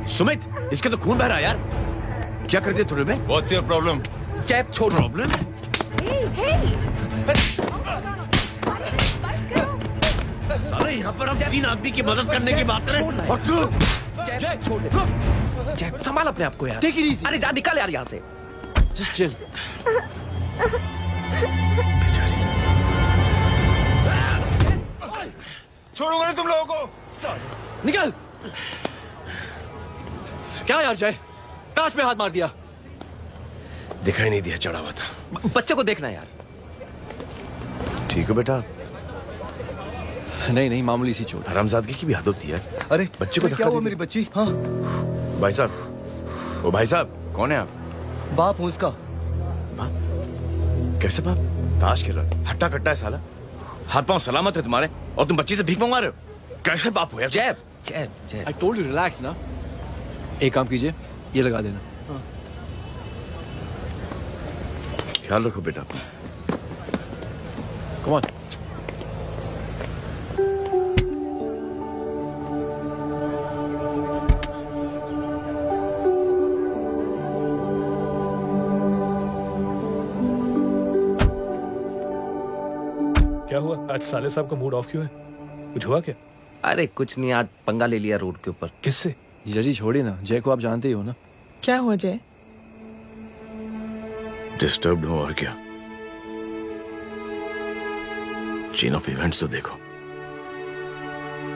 सुमित, इसके तो खून बह रहा है यार, क्या कर दिया तूने बे? What's your problem? जय छोड़। प्रॉब्लम? सारे यहाँ पर हम 3 आदमी की मदद करने की बात करें और तू जय छोड़ दे। जय संभाल अपने आप को यार। Take it easy. अरे जा निकल यार यहाँ से। Just chill. छोड़ूंगा नहीं तुम लोगों को। निकल। क्या यार जय, कांच पे हाथ मार दिया। दिखाई नहीं दिया, चढ़ा हुआ था। बच्चे को देखना यार। ठीक है बेटा। नहीं मामूली सी चोट। हरामजादगी की भी हद होती है। अरे बच्चे को क्या हुआ मेरी बच्ची? हाँ भाई साहब, ओ भाई साहब, कौन है आप? बाप हूँ इसका। कैसे बाप? ताश खेल रहा है, हट्टा कट्टा है साला, हाथ पांव सलामत है तुम्हारे और तुम बच्ची से भीख मंगवा रहे हो? कैसे बाप हो यार? जय जय जय, आई टोल्ड यू रिलैक्स ना। एक काम कीजिए, ये लगा देना। ख्याल रखो बेटा। Come on. क्या हुआ आज साले साहब का मूड ऑफ क्यों है? कुछ हुआ क्या? अरे कुछ नहीं, आज पंगा ले लिया रोड के ऊपर। किससे? जीजा जी छोड़िए ना, जय को आप जानते ही हो ना। क्या हुआ जय? डिस्टर्ब्ड हूं और क्या। चेन ऑफ इवेंट्स तो देखो,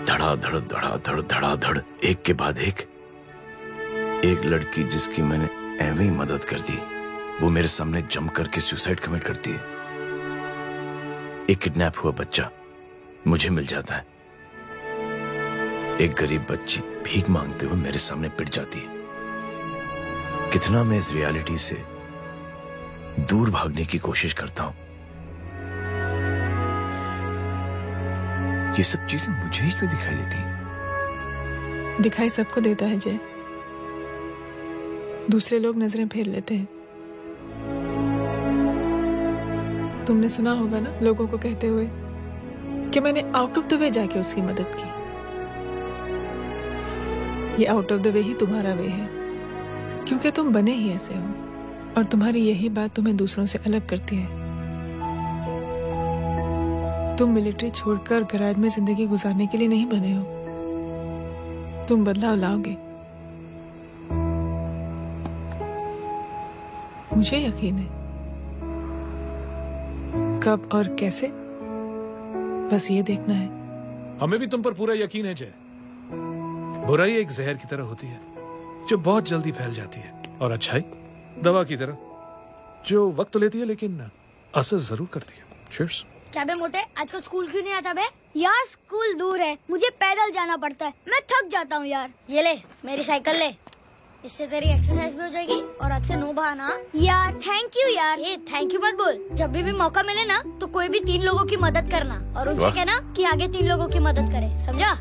धड़ाधड़ धड़ाधड़ धड़ाधड़, एक के बाद एक लड़की जिसकी मैंने एवं ही मदद कर दी, वो मेरे सामने जम करके सुसाइड कमिट करती है। एक किडनैप हुआ बच्चा मुझे मिल जाता है। एक गरीब बच्ची भीख मांगते हुए मेरे सामने पिट जाती है। कितना मैं इस रियलिटी से दूर भागने की कोशिश करता हूं। ये सब चीजें मुझे ही क्यों दिखाई देती? दिखाई सबको देता है जय, दूसरे लोग नजरें फेर लेते हैं। तुमने सुना होगा ना लोगों को कहते हुए कि मैंने आउट ऑफ द वे जाके उसकी मदद की। ये आउट ऑफ द वे ही तुम्हारा वे है, क्योंकि तुम बने ही ऐसे हो और तुम्हारी यही बात तुम्हें दूसरों से अलग करती है। तुम मिलिट्री छोड़कर गैराज में जिंदगी गुजारने के लिए नहीं बने हो। तुम बदलाव लाओगे, मुझे यकीन है। कब और कैसे, बस ये देखना है। हमें भी तुम पर पूरा यकीन है जय। बुराई एक जहर की तरह होती है जो बहुत जल्दी फैल जाती है, और अच्छाई दवा की तरह जो वक्त लेती है लेकिन असर जरूर करती है। Cheers। क्या बे मोटे, आजकल स्कूल क्यों नहीं आता बे? यार स्कूल दूर है, मुझे पैदल जाना पड़ता है, मैं थक जाता हूँ यार। ये ले मेरी साइकिल ले, इससे तेरी एक्सरसाइज भी हो जाएगी और आज से नो बहाना। यार थैंक यू यार। ये थैंक यू मत बोल, जब भी मौका मिले ना तो कोई भी 3 लोगों की मदद करना और उनसे कहना कि आगे 3 लोगों की मदद करे, समझा?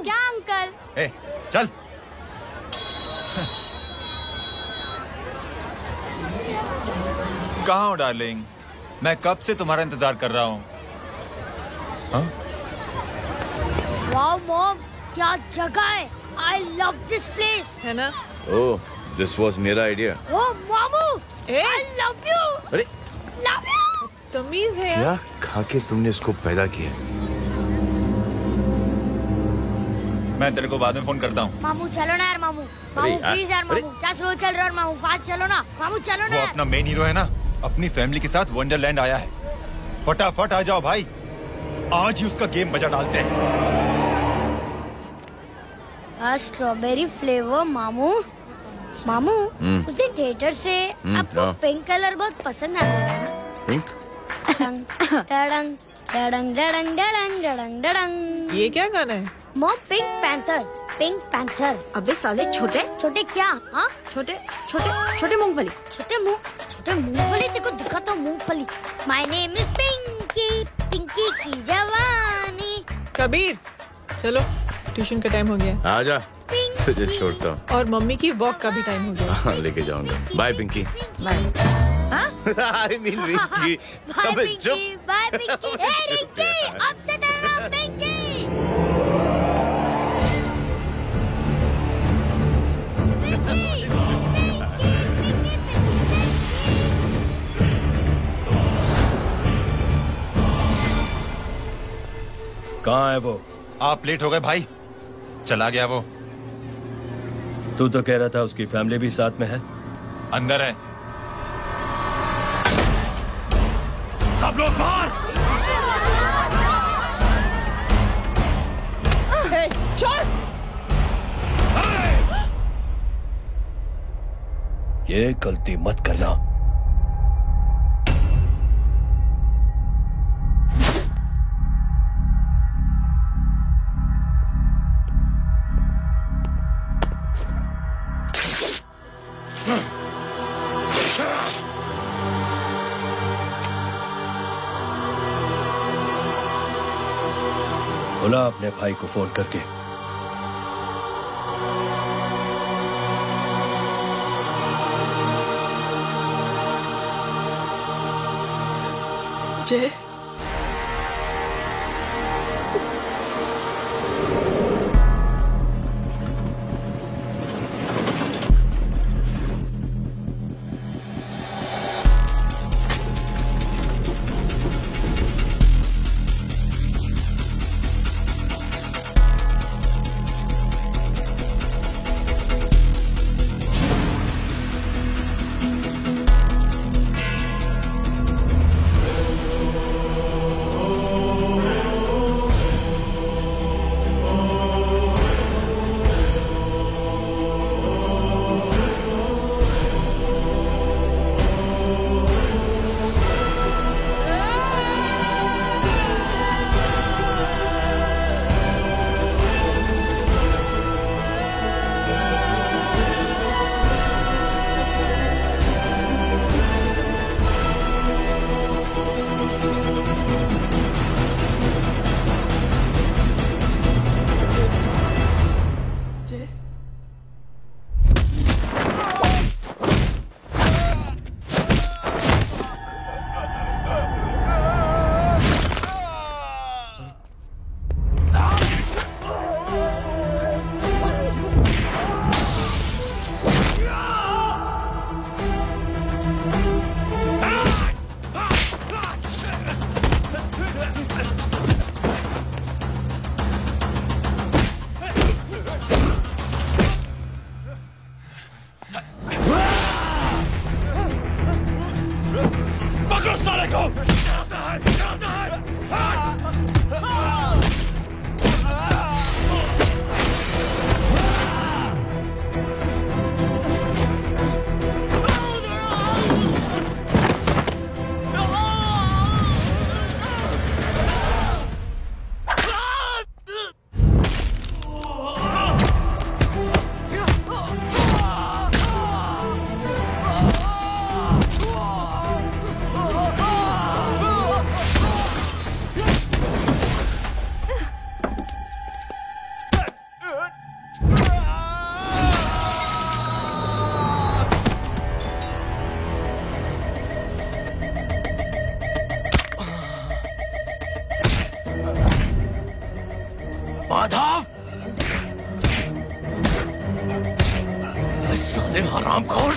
क्या अंकल? ए, चल। कहाँ हो डार्लिंग? मैं कब से तुम्हारा इंतजार कर रहा हूँ। वाओ मॉम, क्या जगह है। I love this place। है ना? ओह, दिस वाज मेरा आइडिया। ओह मामू, I love you। अरे love you। तमीज है। क्या खा के तुमने इसको पैदा किया? मैं तेरे को बाद में फोन करता हूँ। मामू चलो ना यार, मामू मामू प्लीज यार, मामू क्या स्लो चल रहा है मामू, फास्ट चलो ना मामू, चलो ना। वो अपना मेन हीरो है ना, अपनी फैमिली के साथ वंडरलैंड आया है। फटाफट आ जाओ भाई, आज ही उसका गेम बजा डालते हैं। स्ट्रॉबेरी फ्लेवर मामू। मामू उस दिन थिएटर से आपको पिंक कलर बहुत पसंद आया है। पिंक? डडंग डडंग डडंग डडंग डडंग डडंग। ये क्या गाना है? Mom pink panther, pink panther. अबे साले छोटे छोटे क्या? हाँ छोटे छोटे छोटे मूंगफली। छोटे मूंगफली, देखो दिखाता हूँ मूंगफली। My name is Pinky, Pinky की जवानी। कबीर चलो, ट्यूशन का टाइम हो गया। आजा, तुझे छोड़ता हूँ। और मम्मी की वॉक का भी टाइम हो गया। हाँ, लेके जाऊंगा। Bye Pinki. Bye. I mean Rinki. Bye Pinki, bye Pinki. Hey Rinki, अब से तेरा नाम पिंकी। कहाँ है वो? आप लेट हो गए भाई, चला गया वो। तू तो कह रहा था उसकी फैमिली भी साथ में है। अंदर है। सब लोग बाहर। छोड़। ये गलती मत करना। बोला अपने भाई को फोन करके। जय माधव, साले हरामखोर,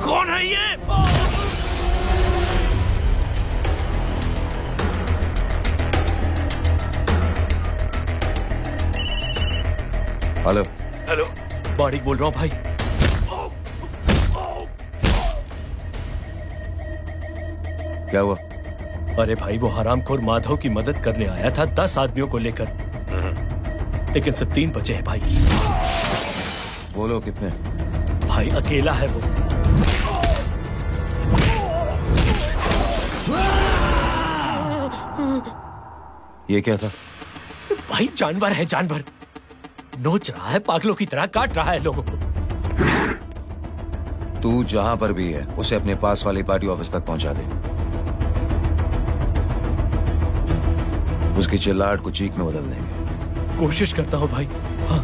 कौन है ये? हेलो हेलो, बारीक बोल रहा हूँ भाई। क्या हुआ? अरे भाई, वो हरामखोर माधव की मदद करने आया था 10 आदमियों को लेकर, लेकिन सिर्फ 3 बचे हैं भाई। बोलो कितने? भाई अकेला है वो। ये क्या था? भाई जानवर है, जानवर। नोच रहा है, पागलों की तरह काट रहा है लोगों को। तू जहां पर भी है उसे अपने पास वाली पार्टी ऑफिस तक पहुंचा दे। उसकी चिल्लाहट को चीख में बदल देंगे। कोशिश करता हूं भाई। हाँ।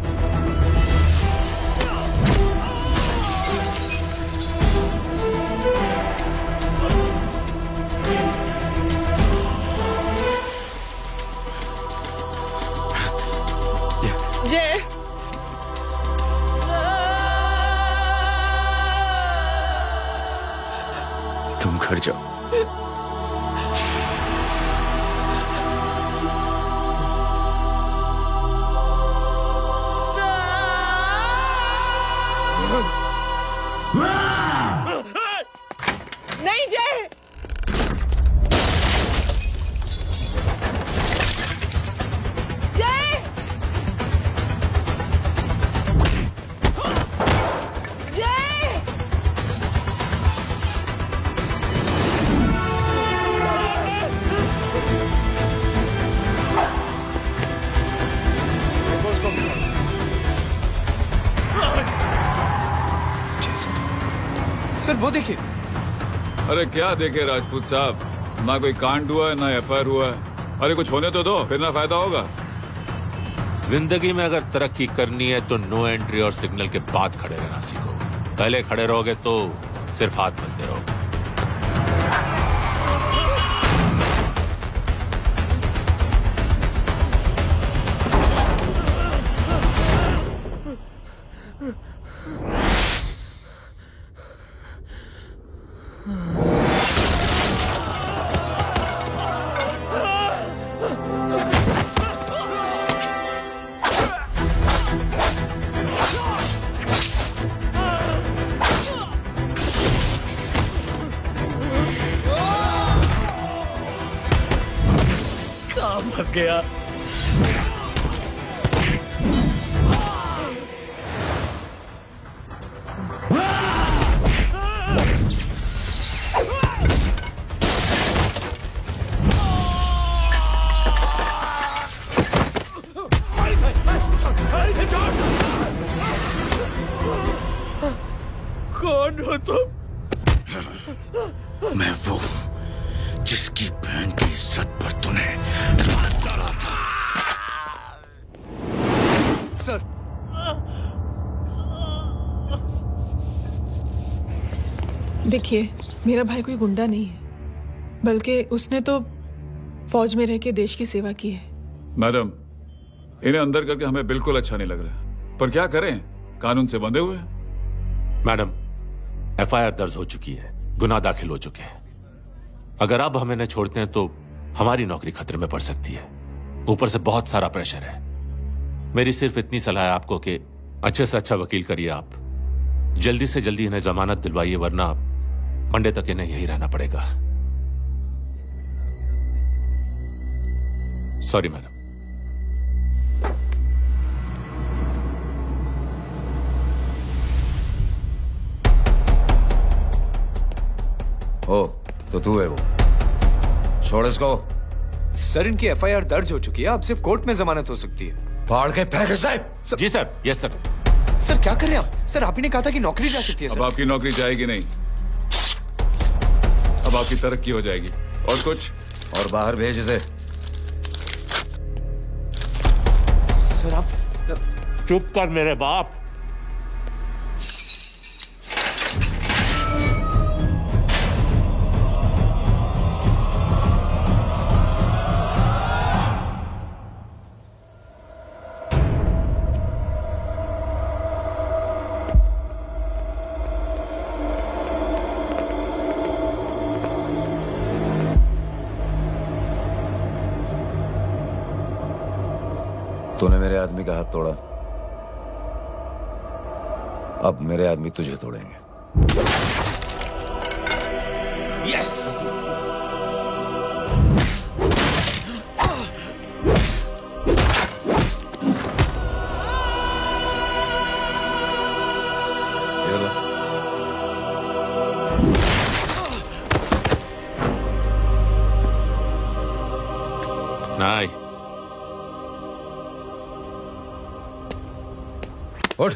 जय, तुम घर जाओ। नहीं जय, जय, जय, सर वो देखिए। अरे क्या देखे राजपूत साहब, ना कोई कांड हुआ है ना एफआईआर हुआ है। अरे कुछ होने तो दो, फिर ना फायदा होगा। जिंदगी में अगर तरक्की करनी है तो नो एंट्री और सिग्नल के बाद खड़े रहना सीखो। पहले खड़े रहोगे तो सिर्फ हाथ मिलते रहोगे। काम फंस गया। कौन हो तुम? मैं वो जिसकी बहन की इज्जत पर तूने हाथ डाला था। सर, देखिए, मेरा भाई कोई गुंडा नहीं है, बल्कि उसने तो फौज में रह के देश की सेवा की है। मैडम, इन्हें अंदर करके हमें बिल्कुल अच्छा नहीं लग रहा, पर क्या करें, कानून से बंधे हुए हैं। मैडम, एफआईआर दर्ज हो चुकी है, गुनाह दाखिल हो चुके हैं। अगर अब हमें न छोड़ते हैं तो हमारी नौकरी खतरे में पड़ सकती है। ऊपर से बहुत सारा प्रेशर है। मेरी सिर्फ इतनी सलाह है आपको कि अच्छे से अच्छा वकील करिए आप। जल्दी से जल्दी इन्हें जमानत दिलवाइए, वरना मंडे तक इन्हें यही रहना पड़ेगा। Sorry madam. ओ, तो तू है वो? छोड़ इसको। सर, इनकी एफआईआर दर्ज हो चुकी है, अब सिर्फ कोर्ट में जमानत हो सकती है। फाड़ के फेंक साहब। जी सर। Yes sir. सर क्या कर रहे हैं आप? सर, आप ही ने कहा था कि नौकरी जा सकती है। अब आपकी नौकरी जाएगी नहीं, अब आपकी तरक्की हो जाएगी। और कुछ? और बाहर भेज इसे। सर आप चुप कर मेरे बाप। तूने मेरे आदमी का हाथ तोड़ा, अब मेरे आदमी तुझे तोड़ेंगे। यस। नहीं। उठ।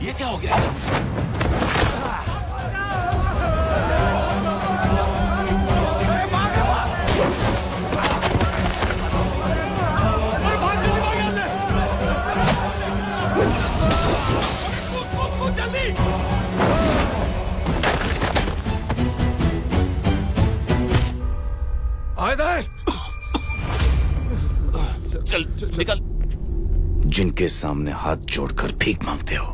ये क्या हो गया? चल निकल। जिनके सामने हाथ जोड़कर भीख मांगते हो,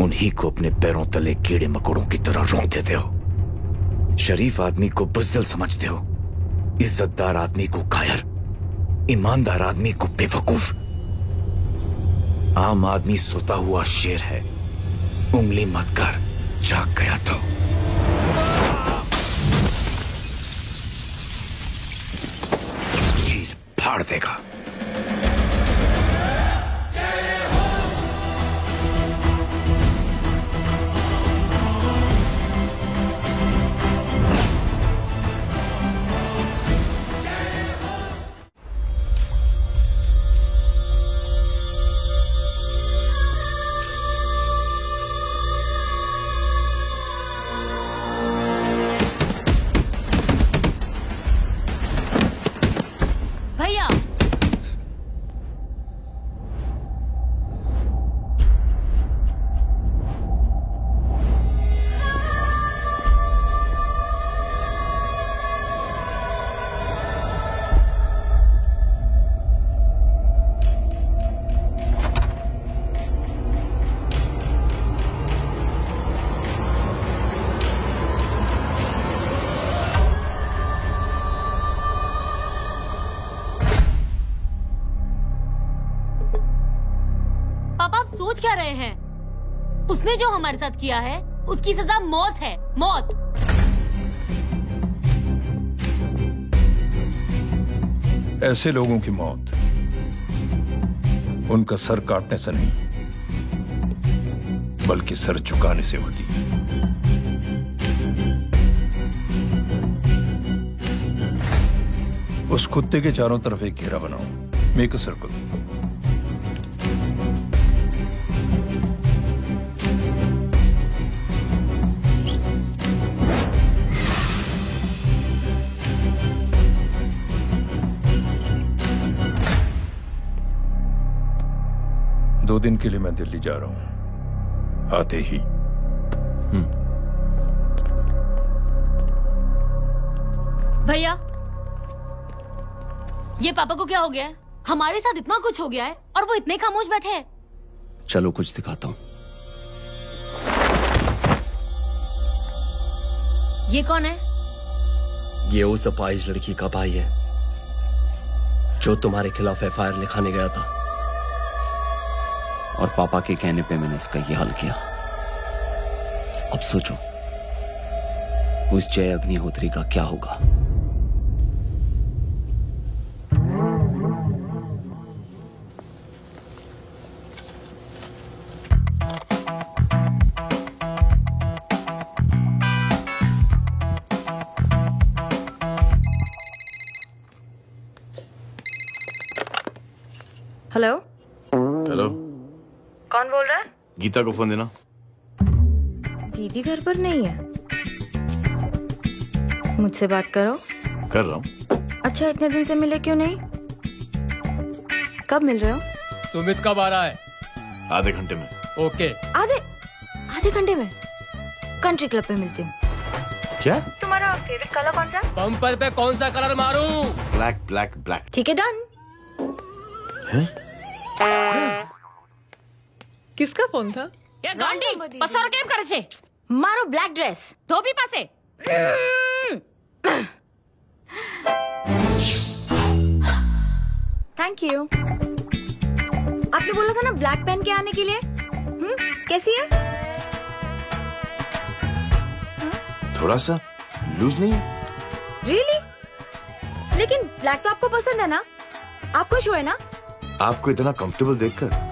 उन्हीं को अपने पैरों तले कीड़े मकोड़ों की तरह रौंद देते हो। शरीफ आदमी को बुज़दिल समझते हो, इज्जतदार आदमी को कायर, ईमानदार आदमी को बेवकूफ। आम आदमी सोता हुआ शेर है, उंगली मत कर, जाग गया तो। चीर फाड़ देगा। क्या रहे हैं? उसने जो हमारे साथ किया है उसकी सजा मौत है, मौत। ऐसे लोगों की मौत उनका सर काटने से नहीं बल्कि सर झुकाने से होती है। उस कुत्ते के चारों तरफ एक घेरा बनाओ, मेक अ सर्कल। दो दिन के लिए मैं दिल्ली जा रहा हूं, आते ही। भैया, ये पापा को क्या हो गया है? हमारे साथ इतना कुछ हो गया है और वो इतने खामोश बैठे हैं। चलो कुछ दिखाता हूं। ये कौन है? ये उस अपाहिज लड़की का भाई है जो तुम्हारे खिलाफ एफआईआर लिखाने गया था। और पापा के कहने पे मैंने इसका ये हाल किया। अब सोचो उस जय अग्निहोत्री का क्या होगा। हेलो हेलो, कौन बोल रहा है? गीता को फोन देना। दीदी घर पर नहीं है। मुझसे बात करो। कर रहा हूँ। अच्छा, इतने दिन से मिले क्यों नहीं? कब मिल रहे हो? सुमित कब आ रहा है? आधे घंटे में। ओके। आधे घंटे में कंट्री क्लब पे मिलती हूँ। क्या? तुम्हारा फेवरेट कलर कौन सा? बम्पर पे कौन सा कलर मारूं? Black black black. ठीक है, डन। किसका फोन था? ये गांडी पसार केम करे छे? मारो ब्लैक ड्रेस धोबी पासे। Thank you. आपने बोला था ना ब्लैक पेन के आने के लिए। कैसी है? थोड़ा सा लूज नहीं है? रियली? लेकिन ब्लैक तो आपको पसंद है ना? आप खुश हुए ना? आपको इतना कंफर्टेबल देखकर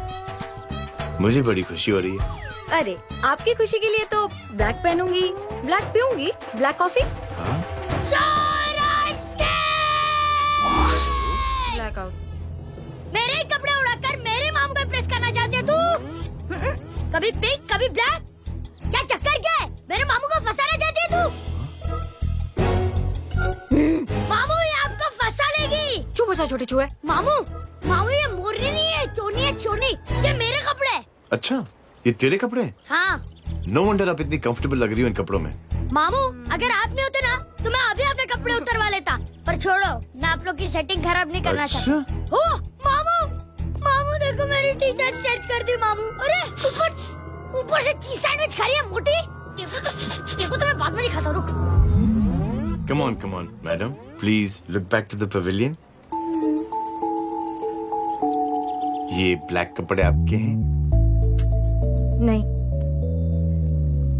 मुझे बड़ी खुशी हो रही है। अरे, आपकी खुशी के लिए तो ब्लैक पहनूंगी, ब्लैक पीऊंगी, ब्लैक कॉफी। Black out. मेरे ही कपड़े उड़ाकर मेरे मामू को इम्प्रेस करना चाहती है तू? कभी पिंक कभी ब्लैक, क्या चक्कर क्या है? मेरे मामू को फंसाना चाहती है तू? मामू ये आपको फंसा लेगी। चुप हो जा छोटे चूहे। मामू ये मोरनी नहीं है, चोनी है चोनी। ये मेरे कपड़े। अच्छा, ये तेरे कपड़े हैं? हाँ। नो वंडर आप इतनी कंफर्टेबल लग रही हो इन कपड़ों में। मामू, अगर आप नहीं होते ना तो मैं अभी अपने कपड़े उतरवा लेता। पर छोड़ो, मैं आप लोग की सेटिंग खराब नहीं करना चाहता। ओह मामू देखो मेरी टी शर्ट चेंज कर दी मामू। अरे ऊपर से चीज सैंडविच खा रही है मोटी। देखो तो मैं बाद में दिखाता हूँ, रुक। Come on madam, please look back to the pavilion. ये ब्लैक कपड़े आपके हैं? नहीं।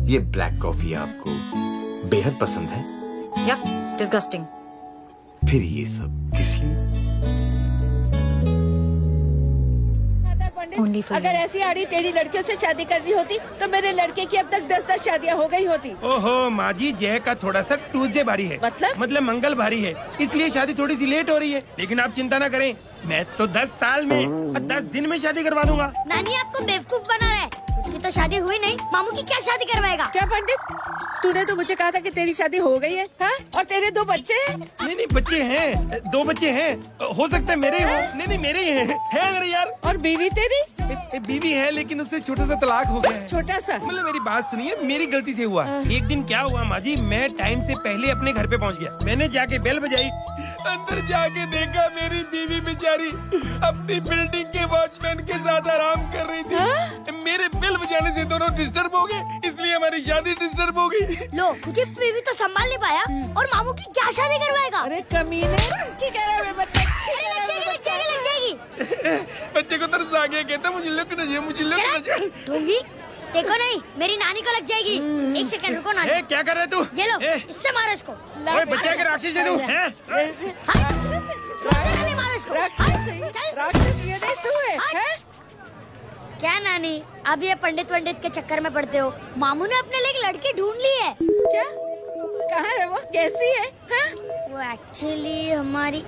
ये ब्लैक कॉफी आपको बेहद पसंद है? Yup, disgusting. फिर ये सब किस लिए? अगर ऐसी आड़ी टेढ़ी लड़कियों से शादी करनी होती तो मेरे लड़के की अब तक 10 शादियां हो गई होती। ओहो माँ जी, जय का थोड़ा सा ट्यूसडे भारी है। मतलब मंगल भारी है, इसलिए शादी थोड़ी सी लेट हो रही है। लेकिन आप चिंता ना करें, मैं तो 10 साल में और 10 दिन में शादी करवा दूंगा। नानी आपको बेवकूफ बना रहा है। उनकी तो शादी हुई नहीं, मामू की क्या शादी करवाएगा? क्या पंडित, तूने तो मुझे कहा था कि तेरी शादी हो गई है, हाँ? और तेरे 2 बच्चे हैं? नहीं बच्चे हैं, 2 बच्चे हैं। हो सकता है मेरे हो। नहीं मेरे ही हैं। है मेरे यार। और बीवी तेरी? बीवी है, लेकिन उससे छोटा सा तलाक हो गया है। छोटा सा? मतलब मेरी बात सुनिए, मेरी गलती से हुआ। एक दिन क्या हुआ माँ जी, मैं टाइम से पहले अपने घर पे पहुँच गया। मैंने जाके बेल बजाई, अंदर जाके देखा मेरी बीवी बेचारी अपनी बिल्डिंग के वॉचमैन के साथ आराम कर रही थी। मेरे बेल बजाने से दोनों डिस्टर्ब हो गए, इसलिए हमारी शादी डिस्टर्ब हो गई। लो, मुझे बीवी तो संभाल नहीं पाया और मामू की क्या शादी करवाएगा? अरे कमीने, ठीक है बच्चे, जाएगी। बच्चे को तरस आ गया, कहता मुझे लगना चाहिए, मुझे लगना चाहिए। ढूंढी देखो नहीं, मेरी नानी को लग जाएगी। एक सेकंड रुको नानी। क्या कर रहे तू? ये लो, इससे मारो इसको। ओए बच्चे के राक्षस है तू, हैं? मारो इसको। राक्षस ये नहीं तू है? क्या नानी, अब ये पंडित के चक्कर में पड़ते हो? मामू ने अपने लिए एक लड़की ढूंढ ली है। क्या? कहाँ है वो? कैसी है? हाँ? वो एक्चुअली हमारी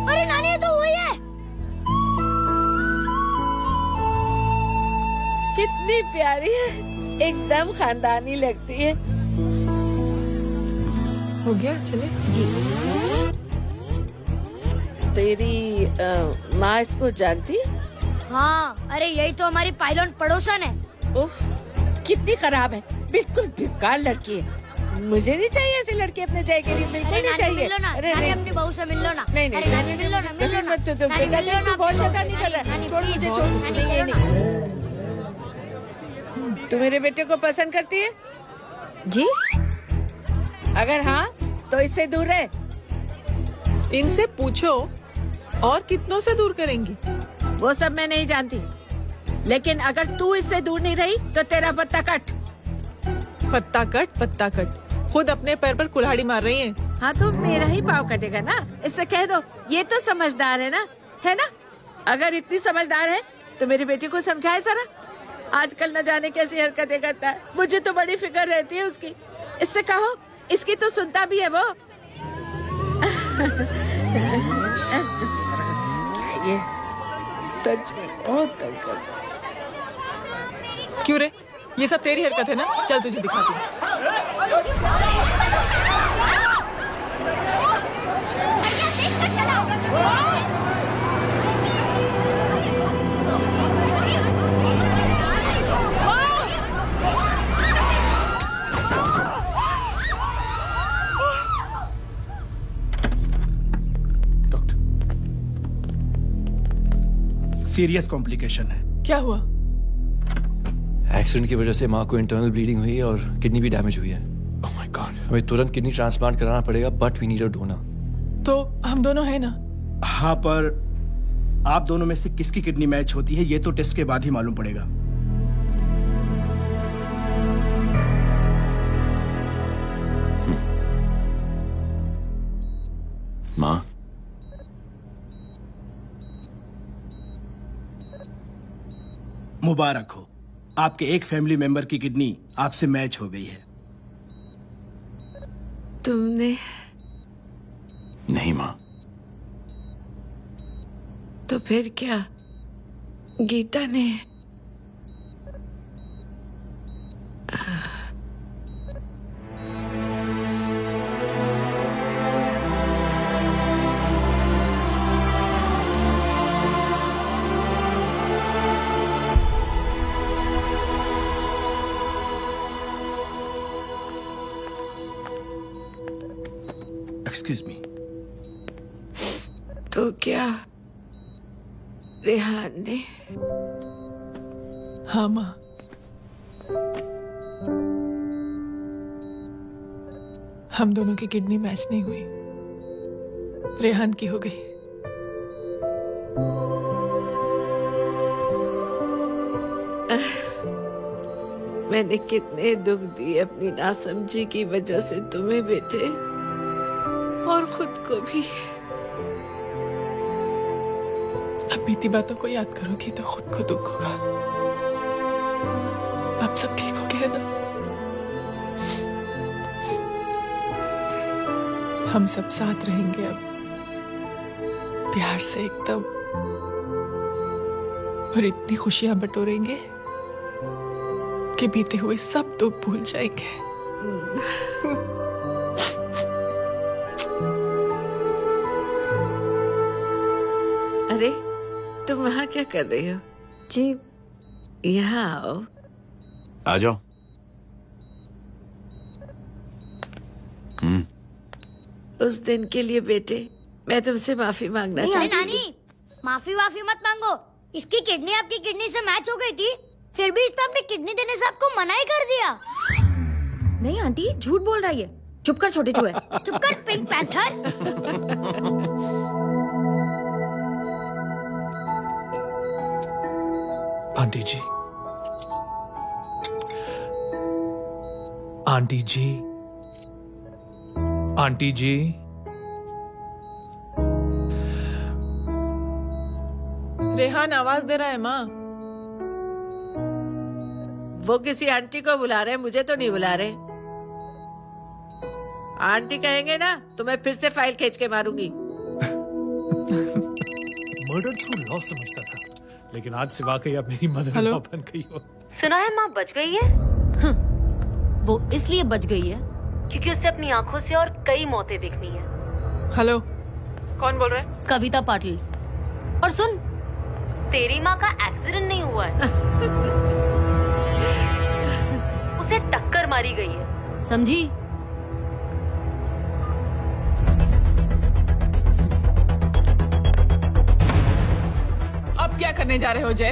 अरे नानी, ये तो वही है। कितनी प्यारी है, एकदम खानदानी लगती है। हो गया, चले जी। तेरी माँ इसको जानती? हाँ, अरे यही तो हमारी पायलट पड़ोसन है। उफ, कितनी खराब है, बिल्कुल बेकार लड़की है। मुझे नहीं चाहिए ऐसी लड़की अपने जय के लिए, बिल्कुल नहीं चाहिए। मिलो ना, नानी अपनी बहू से मिल लो ना। नहीं नहीं, नानी मिल लो ना, मिल लो ना। तू बहुत शैतानी कर रहा है, छोड़ मुझे, छोड़। नहीं। तू मेरे बेटे को पसंद करती है? जी। अगर हाँ तो इससे दूर रहे। इनसे पूछो और कितनों से दूर करेंगी? वो सब मैं नहीं जानती, लेकिन अगर तू इससे दूर नहीं रही तो तेरा पत्ता कट। पत्ता कट खुद अपने पैर पर कुल्हाड़ी मार रही हैं। हाँ तो मेरा ही पाँव कटेगा ना, इससे कह दो। ये तो समझदार है ना? अगर इतनी समझदार है तो मेरी बेटी को समझाए जरा। आजकल न जाने कैसी हरकतें करता है, मुझे तो बड़ी फिक्र रहती है उसकी। इससे कहो, इसकी तो सुनता भी है वो। क्या ये सच में बहुत तंग करता है। क्यों रे, ये सब तेरी हरकत है ना? चल तुझे दिखाती हूँ। सीरियस कॉम्प्लिकेशन है। क्या हुआ? एक्सीडेंट की वजह से माँ को इंटरनल ब्लीडिंग हुई है और किडनी भी डैमेज हुई है। Oh my god. हमें तुरंत किडनी ट्रांसप्लांट कराना पड़ेगा, but we need a donor. तो हम दोनों हैं ना? हाँ, पर आप दोनों में से किसकी किडनी मैच होती है ये तो टेस्ट के बाद ही मालूम पड़ेगा। माँ, मुबारक हो, आपके एक फैमिली मेंबर की किडनी आपसे मैच हो गई है। तुमने? नहीं माँ। तो फिर क्या? गीता ने? Excuse me. तो क्या रेहान ने? हाँ माँ, हम दोनों की किडनी मैच नहीं हुई, रेहान की हो गई। मैंने कितने दुख दिए अपनी नासमझी की वजह से तुम्हें बेटे, और खुद को भी। अब बीती बातों को याद करोगी तो खुद को दुख होगा। अब सब ठीक हो गया ना? हम सब साथ रहेंगे अब, प्यार से एकदम, और इतनी खुशियां बटोरेंगे कि बीते हुए सब दुख भूल जाएंगे। अरे तुम वहाँ क्या कर रही हो? जी। यहाँ आओ। आ जाओ। उस दिन के लिए बेटे मैं तुमसे माफी मांगना चाहती हूँ। नानी, माफी मत मांगो। इसकी किडनी आपकी किडनी से मैच हो गई थी, फिर भी इसने अपनी किडनी देने से आपको मना ही कर दिया। नहीं आंटी, झूठ बोल रही है। चुप कर छोटे चूहे। चुप कर पिंक पैंथर। आंटी जी, आंटी जी, आंटी जी, रेहान आवाज दे रहा है माँ। वो किसी आंटी को बुला रहे हैं, मुझे तो नहीं बुला रहे। आंटी कहेंगे ना तो मैं फिर से फाइल खींच के मारूंगी। मर्डर थ्रू लॉ समझता था, लेकिन आज से वाकई अब मेरी मदर लॉ बन गई हो। सुना है माँ बच गई है। वो इसलिए बच गई है क्योंकि उसे अपनी आंखों से और कई मौतें देखनी है। हेलो, कौन बोल रहा है? कविता पाटिल। और सुन, तेरी माँ का एक्सीडेंट नहीं हुआ है, उसे टक्कर मारी गई है, समझी? अब क्या करने जा रहे हो जय?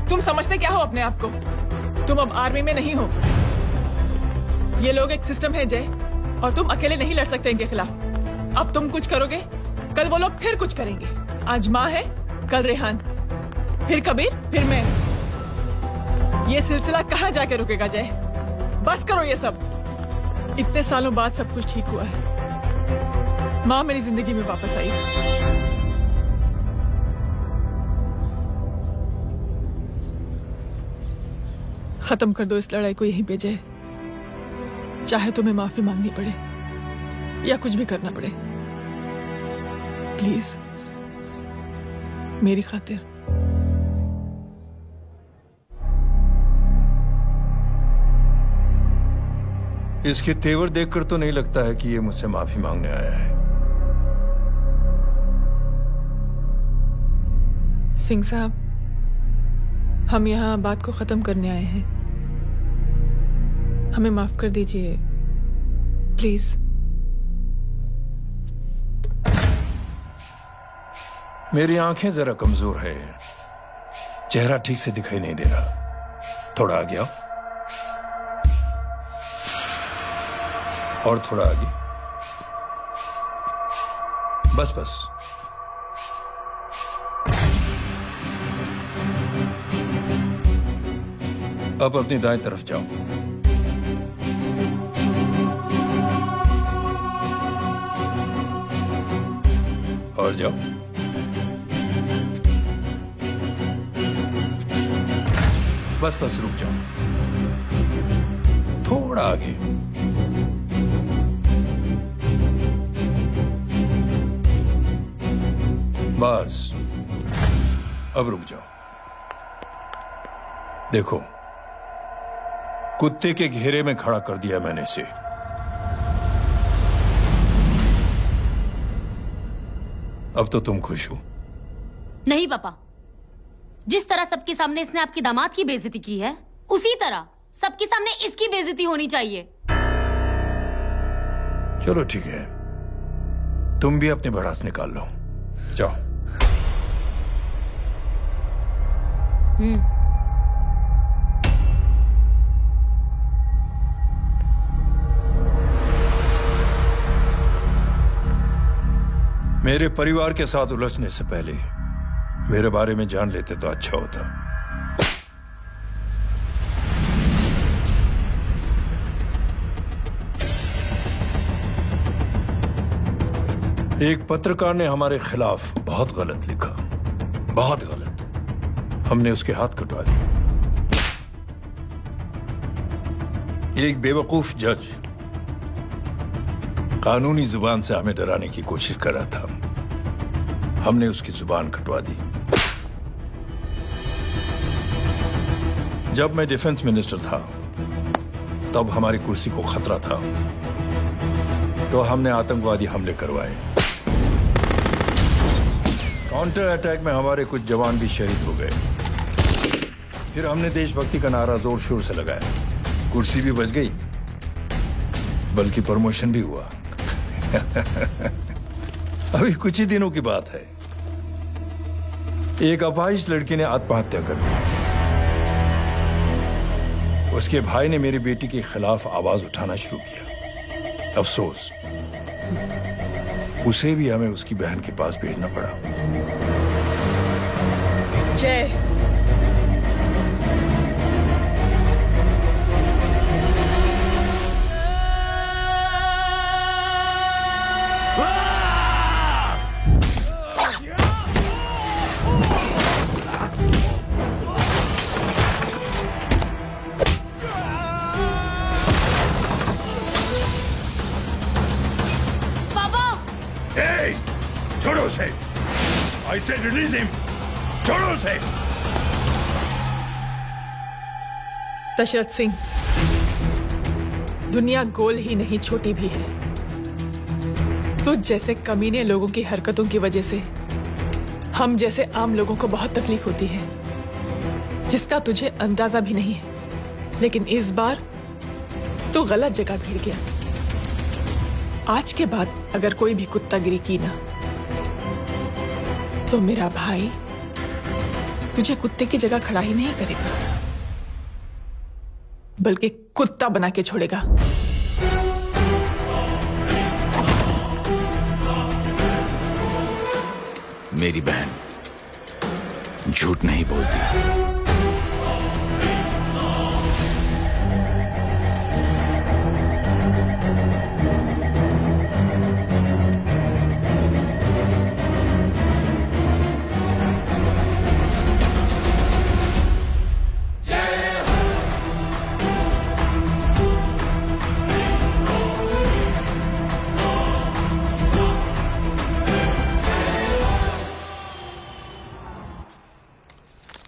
तुम समझते क्या हो अपने आप को? तुम अब आर्मी में नहीं हो। ये लोग एक सिस्टम है जय, और तुम अकेले नहीं लड़ सकते इनके खिलाफ। अब तुम कुछ करोगे, कल वो लोग फिर कुछ करेंगे। आज माँ है, कल रेहान, फिर कबीर, फिर मैं। ये सिलसिला कहाँ जाके रुकेगा जय? बस करो ये सब। इतने सालों बाद सब कुछ ठीक हुआ है। माँ मेरी जिंदगी में वापस आई। खत्म कर दो इस लड़ाई को यहीं पे जय। चाहे तुम्हें माफी मांगनी पड़े या कुछ भी करना पड़े, प्लीज मेरी खातिर। इसके तेवर देखकर तो नहीं लगता है कि ये मुझसे माफी मांगने आया है। सिंह साहब, हम यहाँ बात को खत्म करने आए हैं। हमें माफ कर दीजिए प्लीज। मेरी आंखें जरा कमजोर है, चेहरा ठीक से दिखाई नहीं दे रहा। थोड़ा आगे आओ, और थोड़ा आगे। बस बस। अब अपनी दाएं तरफ जाओ। और जाओ। बस बस, रुक जाओ, थोड़ा आगे। बस, अब रुक जाओ। देखो, कुत्ते के घेरे में खड़ा कर दिया मैंने इसे। अब तो तुम खुश हो? नहीं पापा, जिस तरह सबके सामने इसने आपकी दामाद की बेइज्जती की है, उसी तरह सबके सामने इसकी बेइज्जती होनी चाहिए। चलो ठीक है, तुम भी अपनी भड़ास निकाल लो, जाओ। मेरे परिवार के साथ उलझने से पहले मेरे बारे में जान लेते तो अच्छा होता। एक पत्रकार ने हमारे खिलाफ बहुत गलत लिखा, बहुत गलत। हमने उसके हाथ कटवा दिए। एक बेवकूफ जज कानूनी जुबान से हमें डराने की कोशिश कर रहा था, हमने उसकी जुबान कटवा दी। जब मैं डिफेंस मिनिस्टर था, तब हमारी कुर्सी को खतरा था, तो हमने आतंकवादी हमले करवाए। काउंटर अटैक में हमारे कुछ जवान भी शहीद हो गए। फिर हमने देशभक्ति का नारा जोर शोर से लगाया। कुर्सी भी बच गई, बल्कि प्रमोशन भी हुआ। अभी कुछ ही दिनों की बात है, एक अपाहिज लड़की ने आत्महत्या कर ली। उसके भाई ने मेरी बेटी के खिलाफ आवाज उठाना शुरू किया। अफसोस, उसे भी हमें उसकी बहन के पास भेजना पड़ा। जय, छोड़ो उसे। I said release him. छोड़ो उसे। दशरथ सिंह, दुनिया गोल ही नहीं छोटी भी है। तुझ जैसे कमीने लोगों की हरकतों की वजह से हम जैसे आम लोगों को बहुत तकलीफ होती है, जिसका तुझे अंदाजा भी नहीं है। लेकिन इस बार तो गलत जगह भिड़ गया। आज के बाद अगर कोई भी कुत्तागिरी की ना, तो मेरा भाई तुझे कुत्ते की जगह खड़ा ही नहीं करेगा, बल्कि कुत्ता बना के छोड़ेगा। मेरी बहन झूठ नहीं बोलती।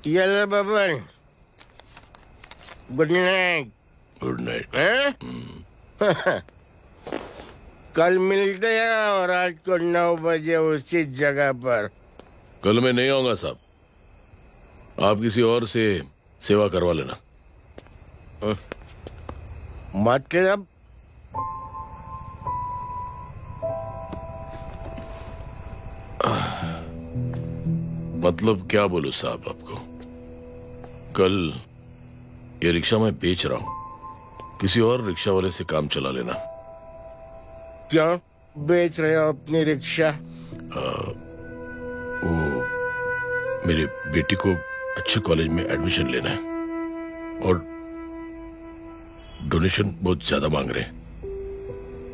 Yellow Baban, good night. Good night. कल मिलते हैं और रात को 9 बजे उसी जगह पर। कल मैं नहीं आऊंगा साहब, आप किसी और से सेवा करवा लेना। मतलब क्या बोलूं साहब आपको। कल ये रिक्शा मैं बेच रहा हूं, किसी और रिक्शा वाले से काम चला लेना। क्या बेच रहे हो अपनी रिक्शा? वो मेरे बेटी को अच्छे कॉलेज में एडमिशन लेना है और डोनेशन बहुत ज्यादा मांग रहे हैं,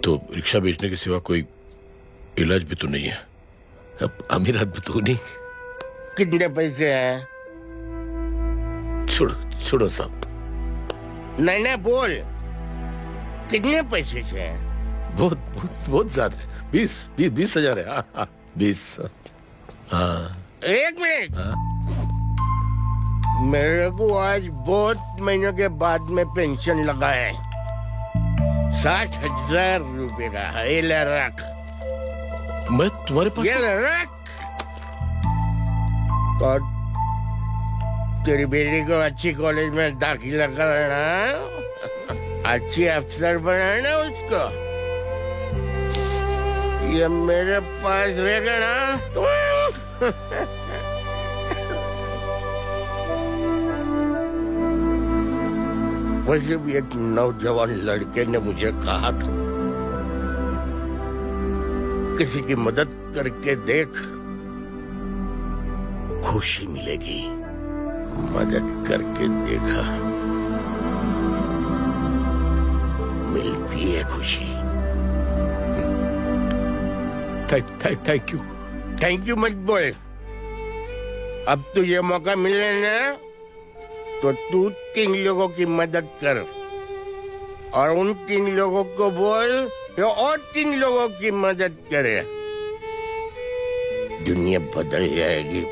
तो रिक्शा बेचने के सिवा कोई इलाज भी तो नहीं है। अब अमीर आदमी तो नहीं। कितने पैसे हैं? छोड़ो साहब। नहीं बोल, कितने पैसे हैं? बहुत ज्यादा है। 20,000 है। हाँ 20। हाँ 1 मिनट। मेरे को आज बहुत महीनों के बाद में पेंशन लगा है, 60,000 रुपए का। ये ले रख। मैं तुम्हारे पास? ये ले रख। और तेरी बेटी को अच्छी कॉलेज में दाखिला कराना, अच्छी अफसर बनाना उसको। ये मेरे पास रहेगा ना तो वैसे भी एक नौजवान लड़के ने मुझे कहा था, किसी की मदद करके देख, खुशी मिलेगी। मदद करके देखा, मिलती है खुशी। Thank you. थैंक यू मत बोल। अब तो ये मौका मिले ना, तो तू 3 लोगों की मदद कर और उन 3 लोगों को बोल जो और 3 लोगों की मदद करे। दुनिया बदल जाएगी।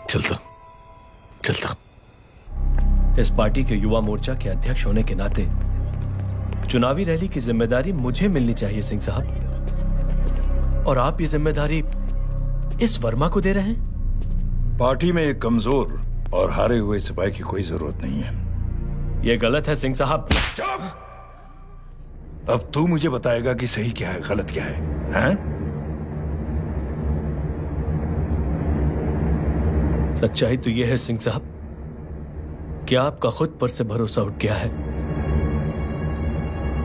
चलता। इस पार्टी के युवा मोर्चा के अध्यक्ष होने के नाते चुनावी रैली की जिम्मेदारी मुझे मिलनी चाहिए सिंह साहब, और आप ये जिम्मेदारी इस वर्मा को दे रहे हैं। पार्टी में एक कमजोर और हारे हुए सिपाही की कोई जरूरत नहीं है। यह गलत है सिंह साहब। अब तू मुझे बताएगा कि सही क्या है, गलत क्या है, हैं? सच्चाई तो यह है सिंह साहब कि आपका खुद पर से भरोसा उठ गया है।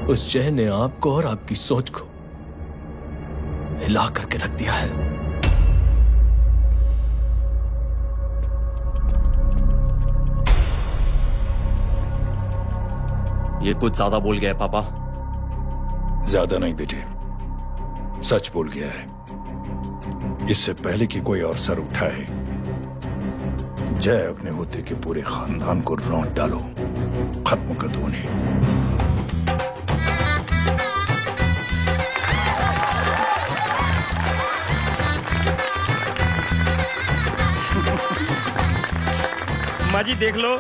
उस जय ने आपको और आपकी सोच को हिला करके रख दिया है। ये कुछ ज्यादा बोल गया है पापा। ज्यादा नहीं बेटे, सच बोल गया है। इससे पहले कि कोई और सर उठाए, जय अग्निहोत्री के पूरे खानदान को रौंद डालो, खत्म कर दो उन्हें। माँ जी देख लो,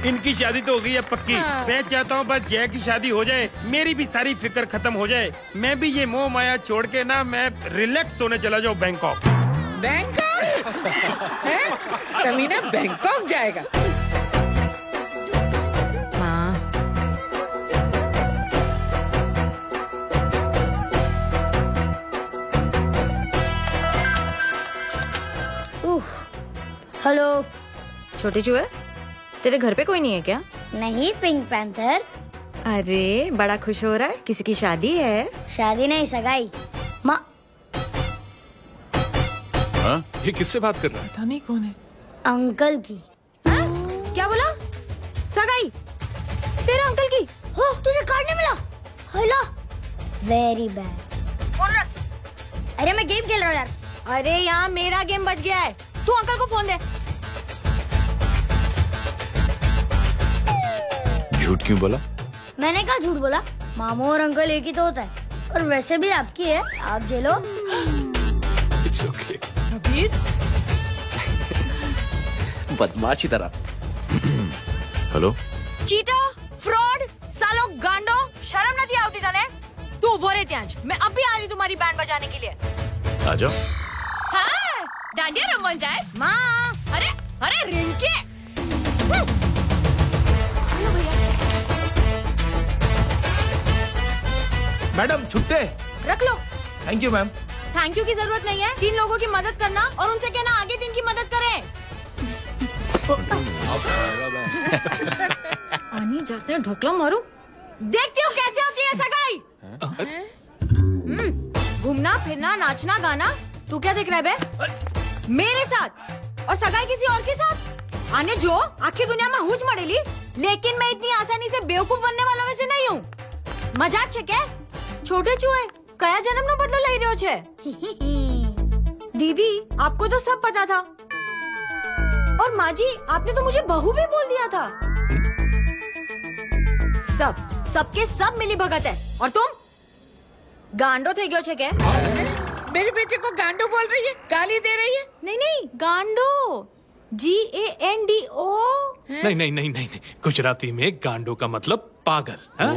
इनकी शादी तो हो गई है पक्की। हाँ। मैं चाहता हूँ बस जय की शादी हो जाए, मेरी भी सारी फिक्र खत्म हो जाए। मैं भी ये मोह माया छोड़ के ना मैं रिलैक्स होने चला जाऊँ बैंकॉक। बैंकॉक? कमीना बैंकॉक जाएगा? हेलो। छोटे चूहे, तेरे घर पे कोई नहीं है क्या? नहीं, पिंक पैंथर। अरे बड़ा खुश हो रहा है, किसी की शादी है? शादी नहीं, सगाई। माँ, हाँ? ये किससे बात कर रहा है? पता नहीं कौन है। अंकल की। क्या बोला? सगाई? तेरे अंकल की? हो, तुझे कार्ड नहीं मिला? Hello, very bad. अरे मैं गेम खेल रहा हूँ यार। अरे यहाँ मेरा गेम बच गया है, तू अंकल को फोन दे। झूठ क्यों बोला? मैंने कहा झूठ बोला? मामू और अंकल एक ही तो होता है, और वैसे भी आपकी है, आप झेलो। It's okay. बदमाशी तरह। हेलो, चीटा, फ्रॉड, सालो गांडो, शर्म नहीं आवती तने? तू उभो रे त्यांज, मैं अब भी आ रही तुम्हारी बैंड बजाने के लिए। आ जाओ। हाँ, डांडिया रमन जाए। माँ, अरे अरे रिंकी। मैडम छुट्टे। रख लो। Thank you ma'am. Thank you की जरूरत नहीं है, 3 लोगों की मदद करना और उनसे कहना आगे 3 की मदद करें। पानी जाते हैं ढोकला मारूं। देखती हो कैसे होती है सगाई? घूमना फिरना नाचना गाना, तू क्या देख रहा है बे? मेरे साथ और सगाई किसी और के साथ? आने जो आखिर दुनिया में हुज मड़ेली, लेकिन मैं इतनी आसानी से बेवकूफ बनने वालों में से नहीं हूँ। मजाक छे क्या? छोटे चूहे कया जन्म नो बदलो लई रह्यो छे? दीदी आपको तो सब पता था, और माँ जी आपने तो मुझे बहू भी बोल दिया था। सबके सब मिली भगत है, और तुम गांडो थे गयो छे क्या? मेरे बेटे को गांडो बोल रही है, गाली दे रही है? नहीं गांडो, GANDO। नहीं, गुजराती में गांडो का मतलब पागल। हाँ?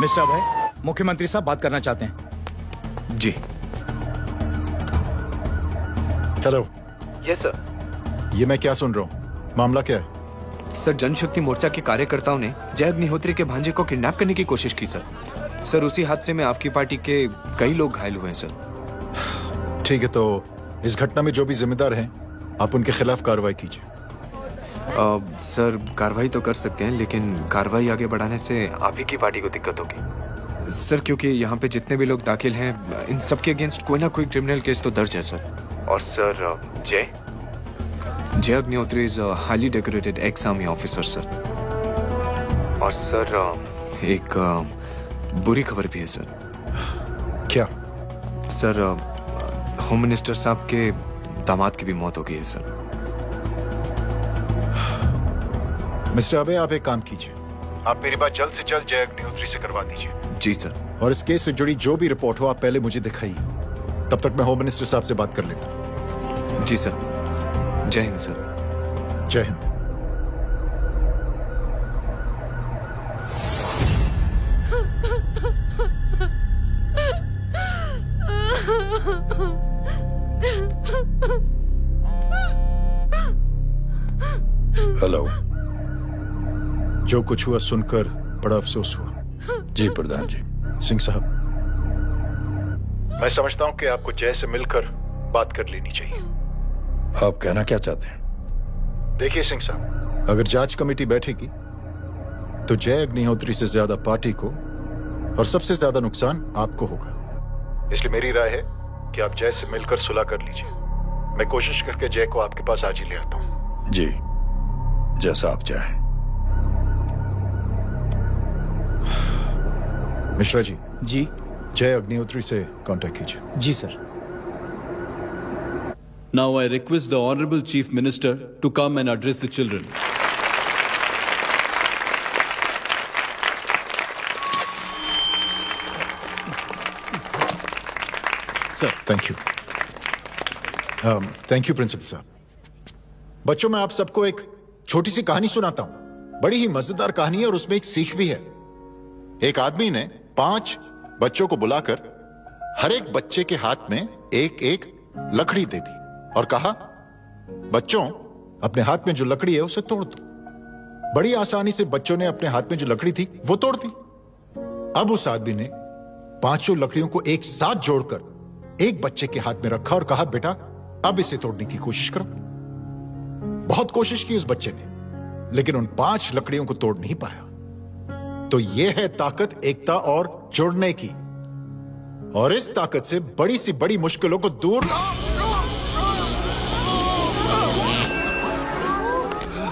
मिस्टर अभय, मुख्यमंत्री साहब बात करना चाहते हैं। जी। हेलो। Yes sir. ये मैं क्या सुन रहा हूँ, मामला क्या है? सर, जनशक्ति मोर्चा के कार्यकर्ताओं ने जय अग्निहोत्री के भांजे को किडनैप करने की कोशिश की सर। उसी हादसे में आपकी पार्टी के कई लोग घायल हुए हैं सर। ठीक है, तो इस घटना में जो भी जिम्मेदार हैं, आप उनके खिलाफ कार्रवाई कीजिए। सर, कार्रवाई तो कर सकते हैं, लेकिन कार्रवाई आगे बढ़ाने से आप ही की पार्टी को दिक्कत होगी सर, क्योंकि यहाँ पे जितने भी लोग दाखिल हैं, इन सबके अगेंस्ट कोई ना कोई क्रिमिनल केस तो दर्ज है सर। और सर, जय Agnihotri is highly decorated ex army officer sir. और सर, एक बुरी खबर भी है सर। क्या? सर, होम मिनिस्टर साहब के दामाद की भी मौत हो गई है सर। मिस्टर अबे, आप एक काम कीजिए, आप मेरी बात जल्द से जल्द जय अग्निहोत्री से करवा दीजिए। जी सर। और इस केस से जुड़ी जो भी रिपोर्ट हो आप पहले मुझे दिखाइए, तब तक मैं होम मिनिस्टर साहब से बात कर लेता हूँ। जी सर। जय हिंद सर। जय हिंद। हेलो। जो कुछ हुआ सुनकर बड़ा अफसोस हुआ। जी प्रधान जी। सिंह साहब, मैं समझता हूं कि आपको जय से मिलकर बात कर लेनी चाहिए। आप कहना क्या चाहते हैं? देखिए सिंह साहब, अगर जांच कमेटी बैठेगी तो जय अग्निहोत्री से ज्यादा पार्टी को और सबसे ज्यादा नुकसान आपको होगा। इसलिए मेरी राय है कि आप जय से मिलकर सुलह कर लीजिए। मैं कोशिश करके जय को आपके पास आज ही ले आता हूं। जी, जैसा आप चाहें। मिश्रा जी। जी। जय अग्निहोत्री से कांटेक्ट कीजिए। जी sir. Now I request the Honorable Chief Minister to come and address the children. Sir, thank you. Thank you principal साहब। बच्चों, मैं आप सबको एक छोटी सी कहानी सुनाता हूं। बड़ी ही मजेदार कहानी है और उसमें एक सीख भी है। एक आदमी ने 5 बच्चों को बुलाकर हर एक बच्चे के हाथ में एक एक लकड़ी दे दी और कहा, बच्चों, अपने हाथ में जो लकड़ी है उसे तोड़ दो। बड़ी आसानी से बच्चों ने अपने हाथ में जो लकड़ी थी वो तोड़ दी। अब उस आदमी ने 5 लकड़ियों को एक साथ जोड़कर एक बच्चे के हाथ में रखा और कहा, बेटा, अब इसे तोड़ने की कोशिश करो। बहुत कोशिश की उस बच्चे ने, लेकिन उन 5 लकड़ियों को तोड़ नहीं पाया। तो यह है ताकत एकता और जोड़ने की। और इस ताकत से बड़ी सी बड़ी मुश्किलों को दूर।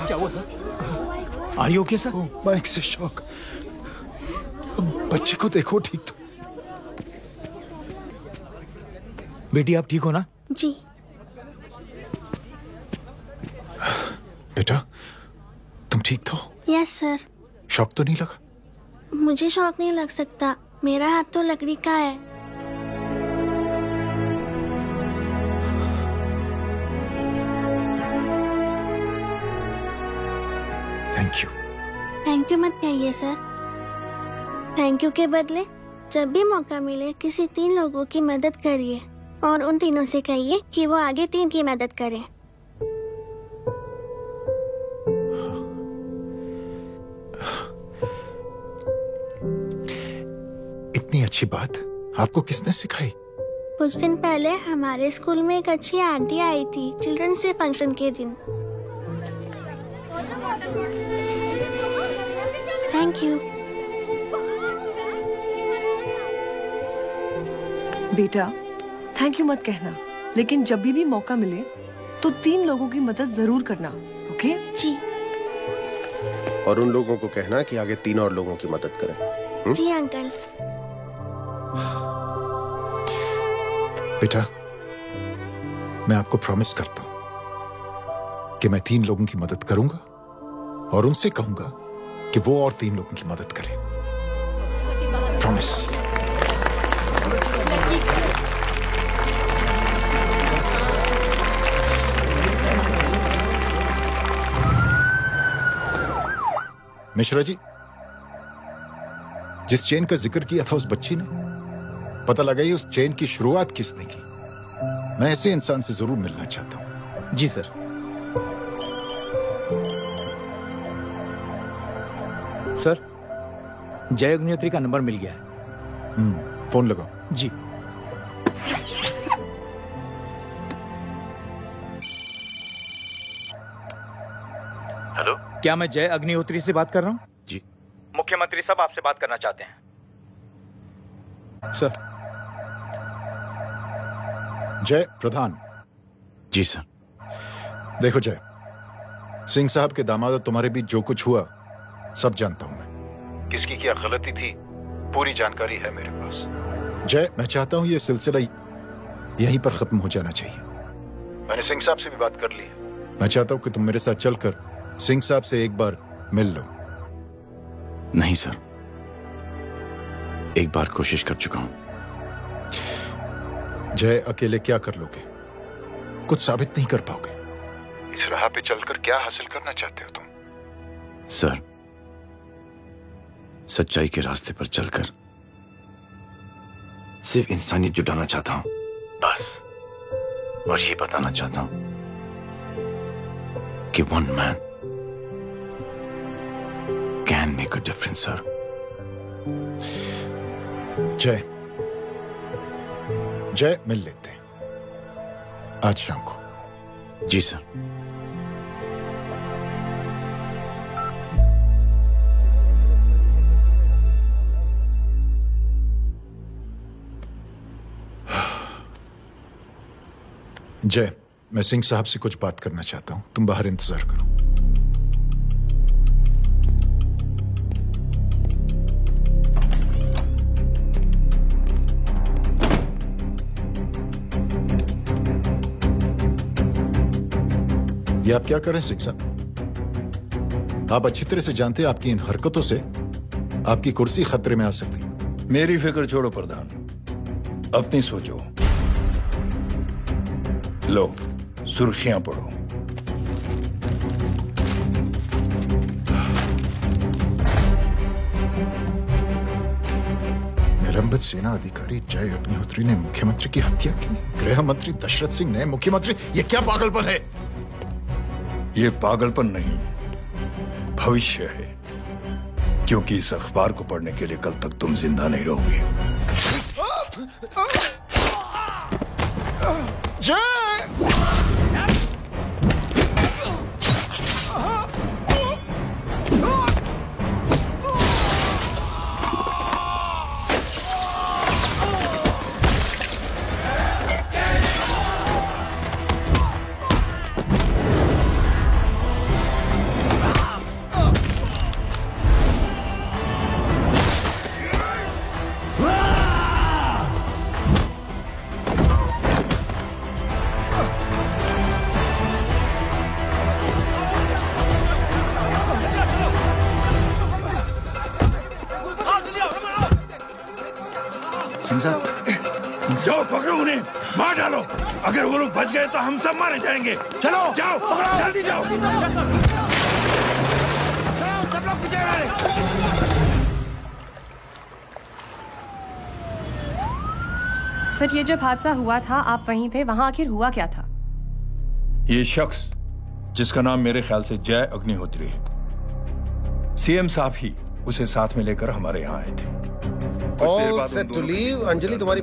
क्या हुआ sir? Are you okay sir? Mike से शॉक। बच्चे को देखो ठीक तो। बेटी, आप ठीक हो ना? जी। बेटा, तुम ठीक तो? Yes sir. शॉक तो नहीं लगा? मुझे शौक नहीं लग सकता, मेरा हाथ तो लकड़ी का है। Thank you. थैंक यू मत कहिए सर। थैंक यू के बदले जब भी मौका मिले किसी 3 लोगों की मदद करिए और उन तीनों से कहिए कि वो आगे 3 की मदद करें। इतनी अच्छी बात आपको किसने सिखाई? कुछ दिन पहले हमारे स्कूल में एक अच्छी आंटी आई थी चिल्ड्रंस डे फंक्शन के दिन। Thank you. बेटा, थैंक यू मत कहना, लेकिन जब भी मौका मिले तो 3 लोगों की मदद जरूर करना, ओके? जी। और उन लोगों को कहना कि आगे 3 और लोगों की मदद करें। जी अंकल। बेटा, मैं आपको प्रॉमिस करता हूं कि मैं 3 लोगों की मदद करूंगा और उनसे कहूंगा कि वो और 3 लोगों की मदद करें। प्रॉमिस। मिश्रा जी, जिस चेन का जिक्र किया था उस बच्ची ने, पता लगाइए उस चेन की शुरुआत किसने की। मैं ऐसे इंसान से जरूर मिलना चाहता हूं। जी सर। सर, जय अग्निहोत्री का नंबर मिल गया है। फोन लगाओ। जी। हेलो, क्या मैं जय अग्निहोत्री से बात कर रहा हूँ? जी। मुख्यमंत्री साहब आपसे बात करना चाहते हैं। सर। जय प्रधान। जी सर। देखो जय, सिंह साहब के दामाद तुम्हारे बीच जो कुछ हुआ सब जानता हूं मैं। किसकी क्या गलती थी पूरी जानकारी है मेरे पास। जय, मैं चाहता हूं ये सिलसिला यहीं पर खत्म हो जाना चाहिए। मैंने सिंह साहब से भी बात कर ली है। मैं चाहता हूं कि तुम मेरे साथ चलकर सिंह साहब से एक बार मिल लो। नहीं सर, एक बार कोशिश कर चुका हूं। जय, अकेले क्या कर लोगे? कुछ साबित नहीं कर पाओगे। इस राह पे चलकर क्या हासिल करना चाहते हो तुम? सर, सच्चाई के रास्ते पर चलकर सिर्फ इंसानियत जुटाना चाहता हूं, बस। और ये बताना चाहता हूं कि one man can make a difference sir. जय, जय, मिल लेते हैं आज शाम को। जी सर। जय, मैं सिंह साहब से कुछ बात करना चाहता हूं, तुम बाहर इंतजार करो। ये आप क्या कर रहे हैं सिंह साहब? आप अच्छी तरह से जानते हैं आपकी इन हरकतों से आपकी कुर्सी खतरे में आ सकती है। मेरी फिक्र छोड़ो प्रधान, अपनी सोचो। लो सुर्खियां पढ़ो। निलंबित सेना अधिकारी जय अग्निहोत्री ने मुख्यमंत्री की हत्या की। गृह मंत्री दशरथ सिंह ने मुख्यमंत्री, ये क्या पागलपन है? ये पागलपन नहीं, भविष्य है, क्योंकि इस अखबार को पढ़ने के लिए कल तक तुम जिंदा नहीं रहोगे। जय! जाओ पकड़ो उन्हें, मार डालो। अगर वो लोग बच गए तो हम सब मारे जाएंगे। चलो जाओ, पकड़ो, जल्दी जाओ। सब लोग पीछे आ रहे। सर, ये जब हादसा हुआ था आप वहीं थे, वहां आखिर हुआ क्या था? ये शख्स जिसका नाम मेरे ख्याल से जय अग्निहोत्री है, सीएम साहब ही उसे साथ में लेकर हमारे यहाँ आए थे। All set to leave, Anjali तुम्हारी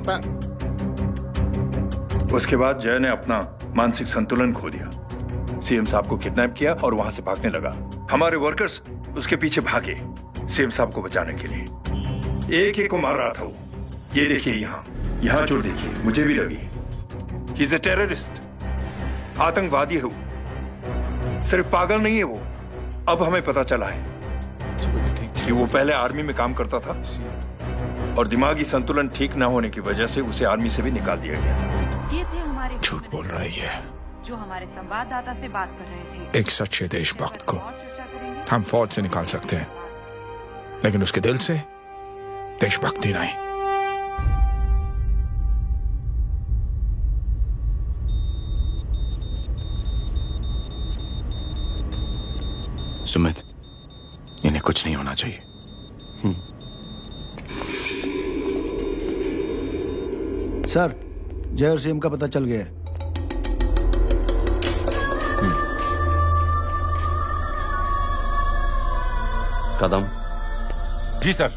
उसके बाद जय ने अपना मानसिक संतुलन खो दिया, सीएम साहब को किडनैप किया और वहां से भागने लगा। हमारे वर्कर्स उसके पीछे भागे सीएम साहब को बचाने के लिए। एक एक को मार रहा था वो। ये देखिए यहाँ चोट देखिए, मुझे भी लगी। ही इज अ टेररिस्ट, आतंकवादी है वो, सिर्फ पागल नहीं है वो। अब हमें पता चला है कि वो पहले आर्मी में काम करता था और दिमागी संतुलन ठीक न होने की वजह से उसे आर्मी से भी निकाल दिया गया। ये थे हमारे झूठ बोल रहा है ये। जो हमारे संवाददाता से बात कर रहे थे। एक सच्चे देशभक्त को हम फौज से निकाल सकते हैं, लेकिन उसके दिल से देशभक्ति नहीं। सुमित, इन्हें कुछ नहीं होना चाहिए। सर, जय और सीएम का पता चल गया है। कदम। जी सर।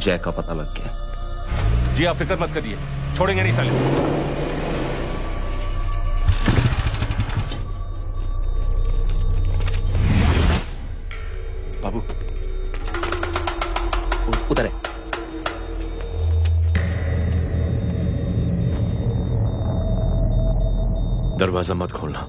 जय का पता लग गया। जी आप फिक्र मत करिए, छोड़ेंगे नहीं साले। बाबू उधर है। दरवाजा मत खोलना।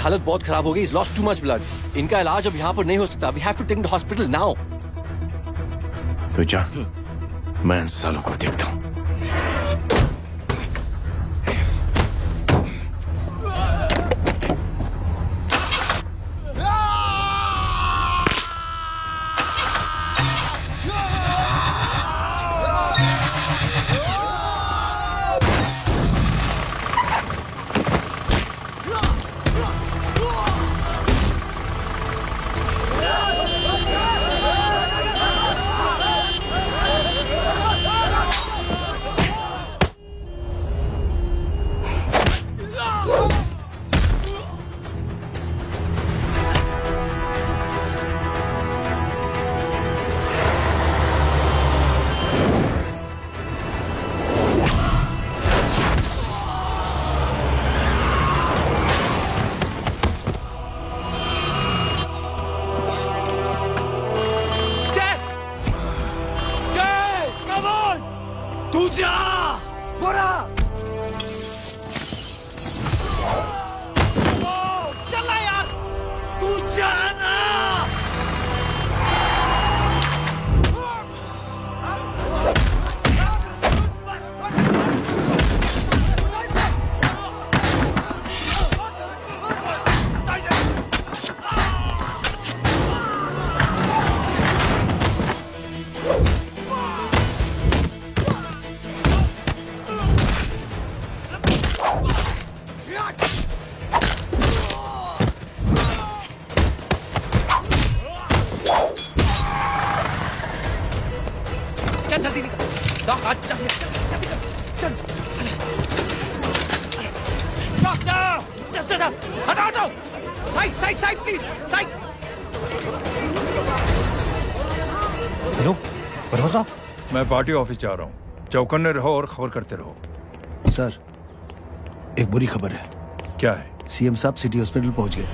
हालत बहुत खराब हो गई। He's lost too much blood. इनका इलाज अब यहाँ पर नहीं हो सकता। We have to take him to hospital now. तो जा, मैं इन सालों को देखता हूँ। मैं पार्टी ऑफिस जा रहा हूँ। चौकन्ने रहो और खबर करते रहो। सर, एक बुरी खबर है। क्या है? सीएम साहब सिटी हॉस्पिटल पहुंच गए।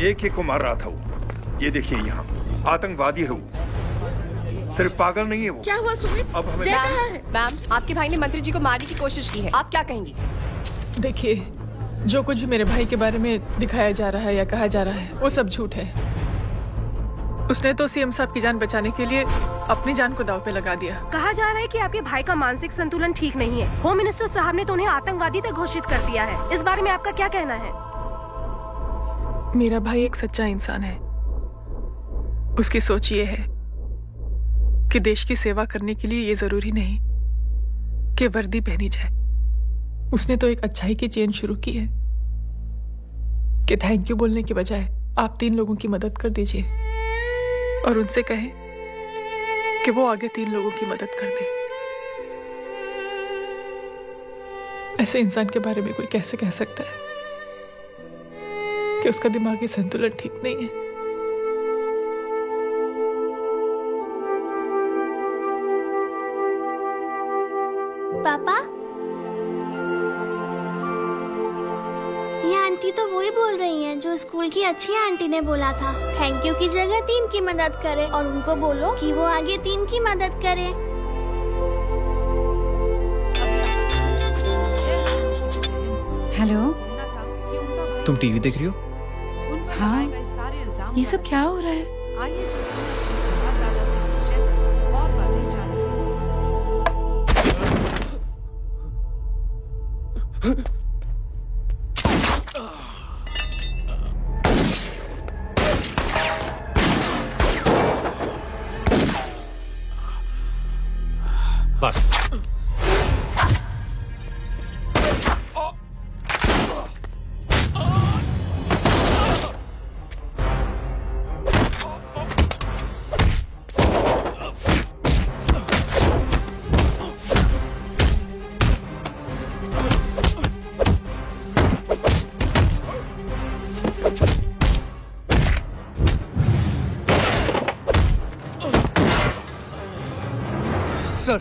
एक को मार रहा था वो। ये देखिए यहाँ आतंकवादी है वो। सिर्फ पागल नहीं है वो। क्या हुआ सुमित? अब हमें मैम, आपके भाई ने मंत्री जी को मारने की कोशिश की है। आप क्या कहेंगी? देखिए, जो कुछ भी मेरे भाई के बारे में दिखाया जा रहा है या कहा जा रहा है वो सब झूठ है। उसने तो सीएम साहब की जान बचाने के लिए अपनी जान को दांव पे लगा दिया। कहा जा रहा है कि आपके भाई का मानसिक संतुलन ठीक नहीं है। होम मिनिस्टर साहब ने तो उन्हें आतंकवादी तक घोषित कर दिया है। इस बारे में आपका क्या कहना है? मेरा भाई एक सच्चा इंसान है। उसकी सोच ये है कि देश की सेवा करने के लिए ये जरूरी नहीं कि वर्दी पहनी जाए। उसने तो एक अच्छाई की चेन शुरू की है कि थैंक यू बोलने के बजाय आप 3 लोगों की मदद कर दीजिए और उनसे कहें कि वो आगे 3 लोगों की मदद कर दे। ऐसे इंसान के बारे में कोई कैसे कह सकता है कि उसका दिमागी संतुलन ठीक नहीं है? पापा, ये आंटी तो वही बोल रही हैं जो स्कूल की अच्छी आंटी ने बोला था। थैंक यू की जगह 3 की मदद करे और उनको बोलो कि वो आगे 3 की मदद करे। हेलो, तुम टीवी देख रही हो? हाँ, ये सब क्या हो रहा है? बस सर,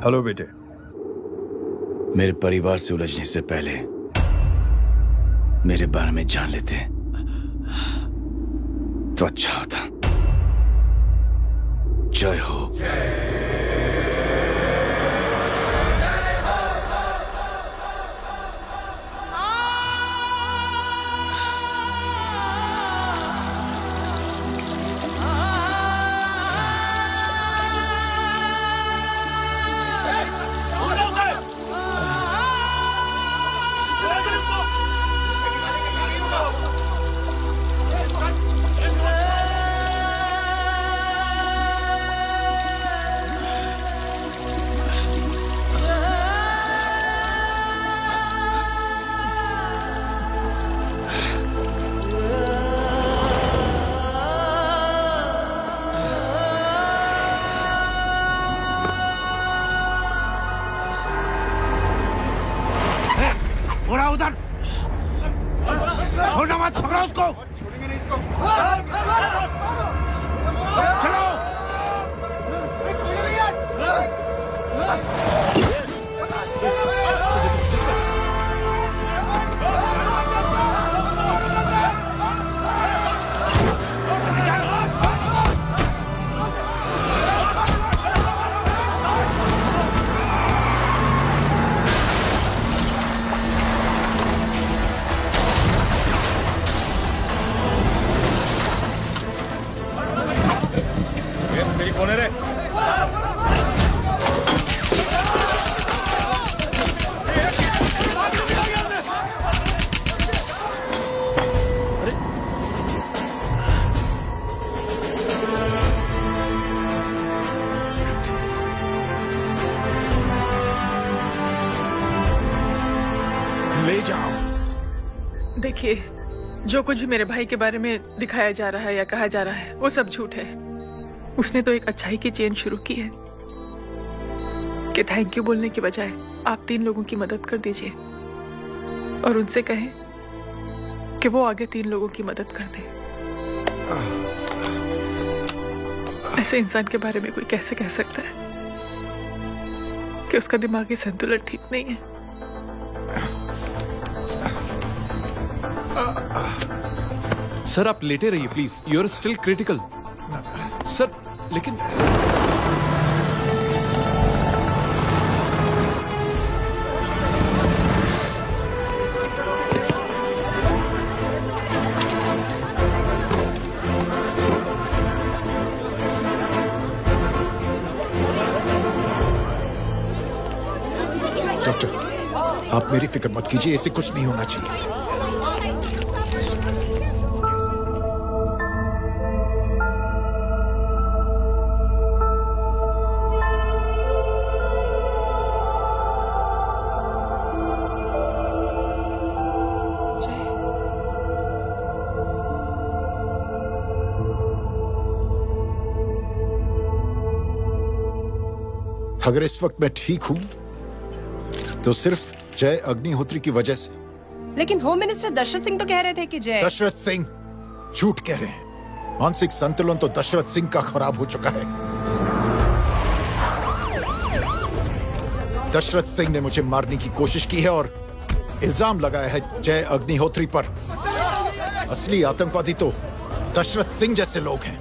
हेलो बेटे, मेरे परिवार से उलझने से पहले मेरे बारे में जान लेते तो अच्छा होता। जय हो। उधर छोड़ना मत, पकड़ो उसको। चलो। तेरी कौन है रे? ले जाओ। देखिए, जो कुछ भी मेरे भाई के बारे में दिखाया जा रहा है या कहा जा रहा है वो सब झूठ है। उसने तो एक अच्छाई की चेन शुरू की है कि थैंक यू बोलने की बजाय आप 3 लोगों की मदद कर दीजिए और उनसे कहें कि वो आगे 3 लोगों की मदद कर दे। ऐसे इंसान के बारे में कोई कैसे कह सकता है कि उसका दिमागी संतुलन ठीक नहीं है? सर आप लेटे रहिए please, you are still critical. Sir लेकिन डॉक्टर, आप मेरी फिक्र मत कीजिए, इसे कुछ नहीं होना चाहिए। अगर इस वक्त मैं ठीक हूं तो सिर्फ जय अग्निहोत्री की वजह से। लेकिन होम मिनिस्टर दशरथ सिंह तो कह रहे थे कि जय। दशरथ सिंह झूठ कह रहे हैं। मानसिक संतुलन तो दशरथ सिंह का खराब हो चुका है। दशरथ सिंह ने मुझे मारने की कोशिश की है और इल्जाम लगाया है जय अग्निहोत्री पर। असली आतंकवादी तो दशरथ सिंह जैसे लोग हैं।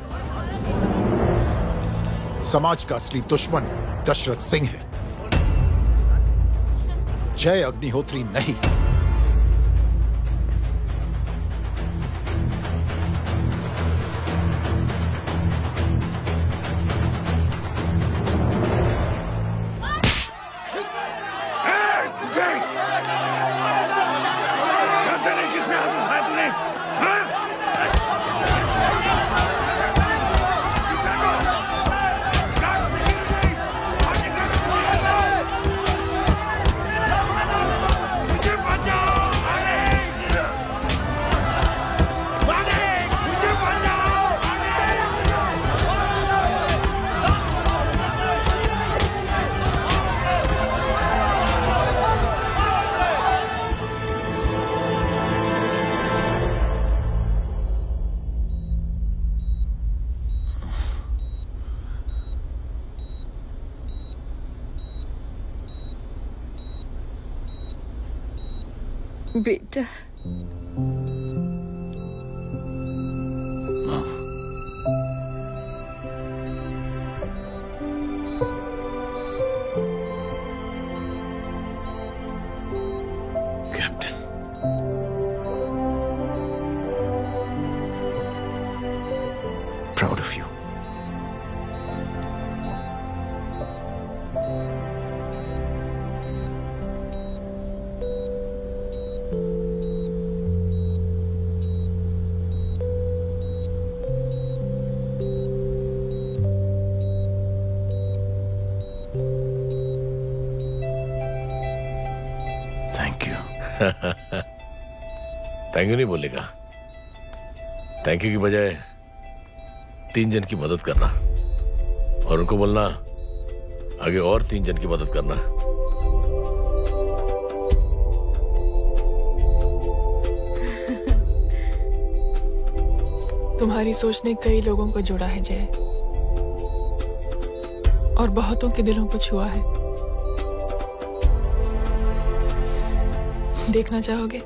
समाज का असली दुश्मन दशरथ सिंह है, जय अग्निहोत्री नहीं। मुझे बेटा captain, proud of you. Thank you. Thank you नहीं बोलेगा, थैंक यू की बजाय 3 जन की मदद करना और उनको बोलना आगे और 3 जन की मदद करना। तुम्हारी सोच ने कई लोगों को जोड़ा है जय, और बहुतों के दिलों को छुआ है। देखना चाहोगे?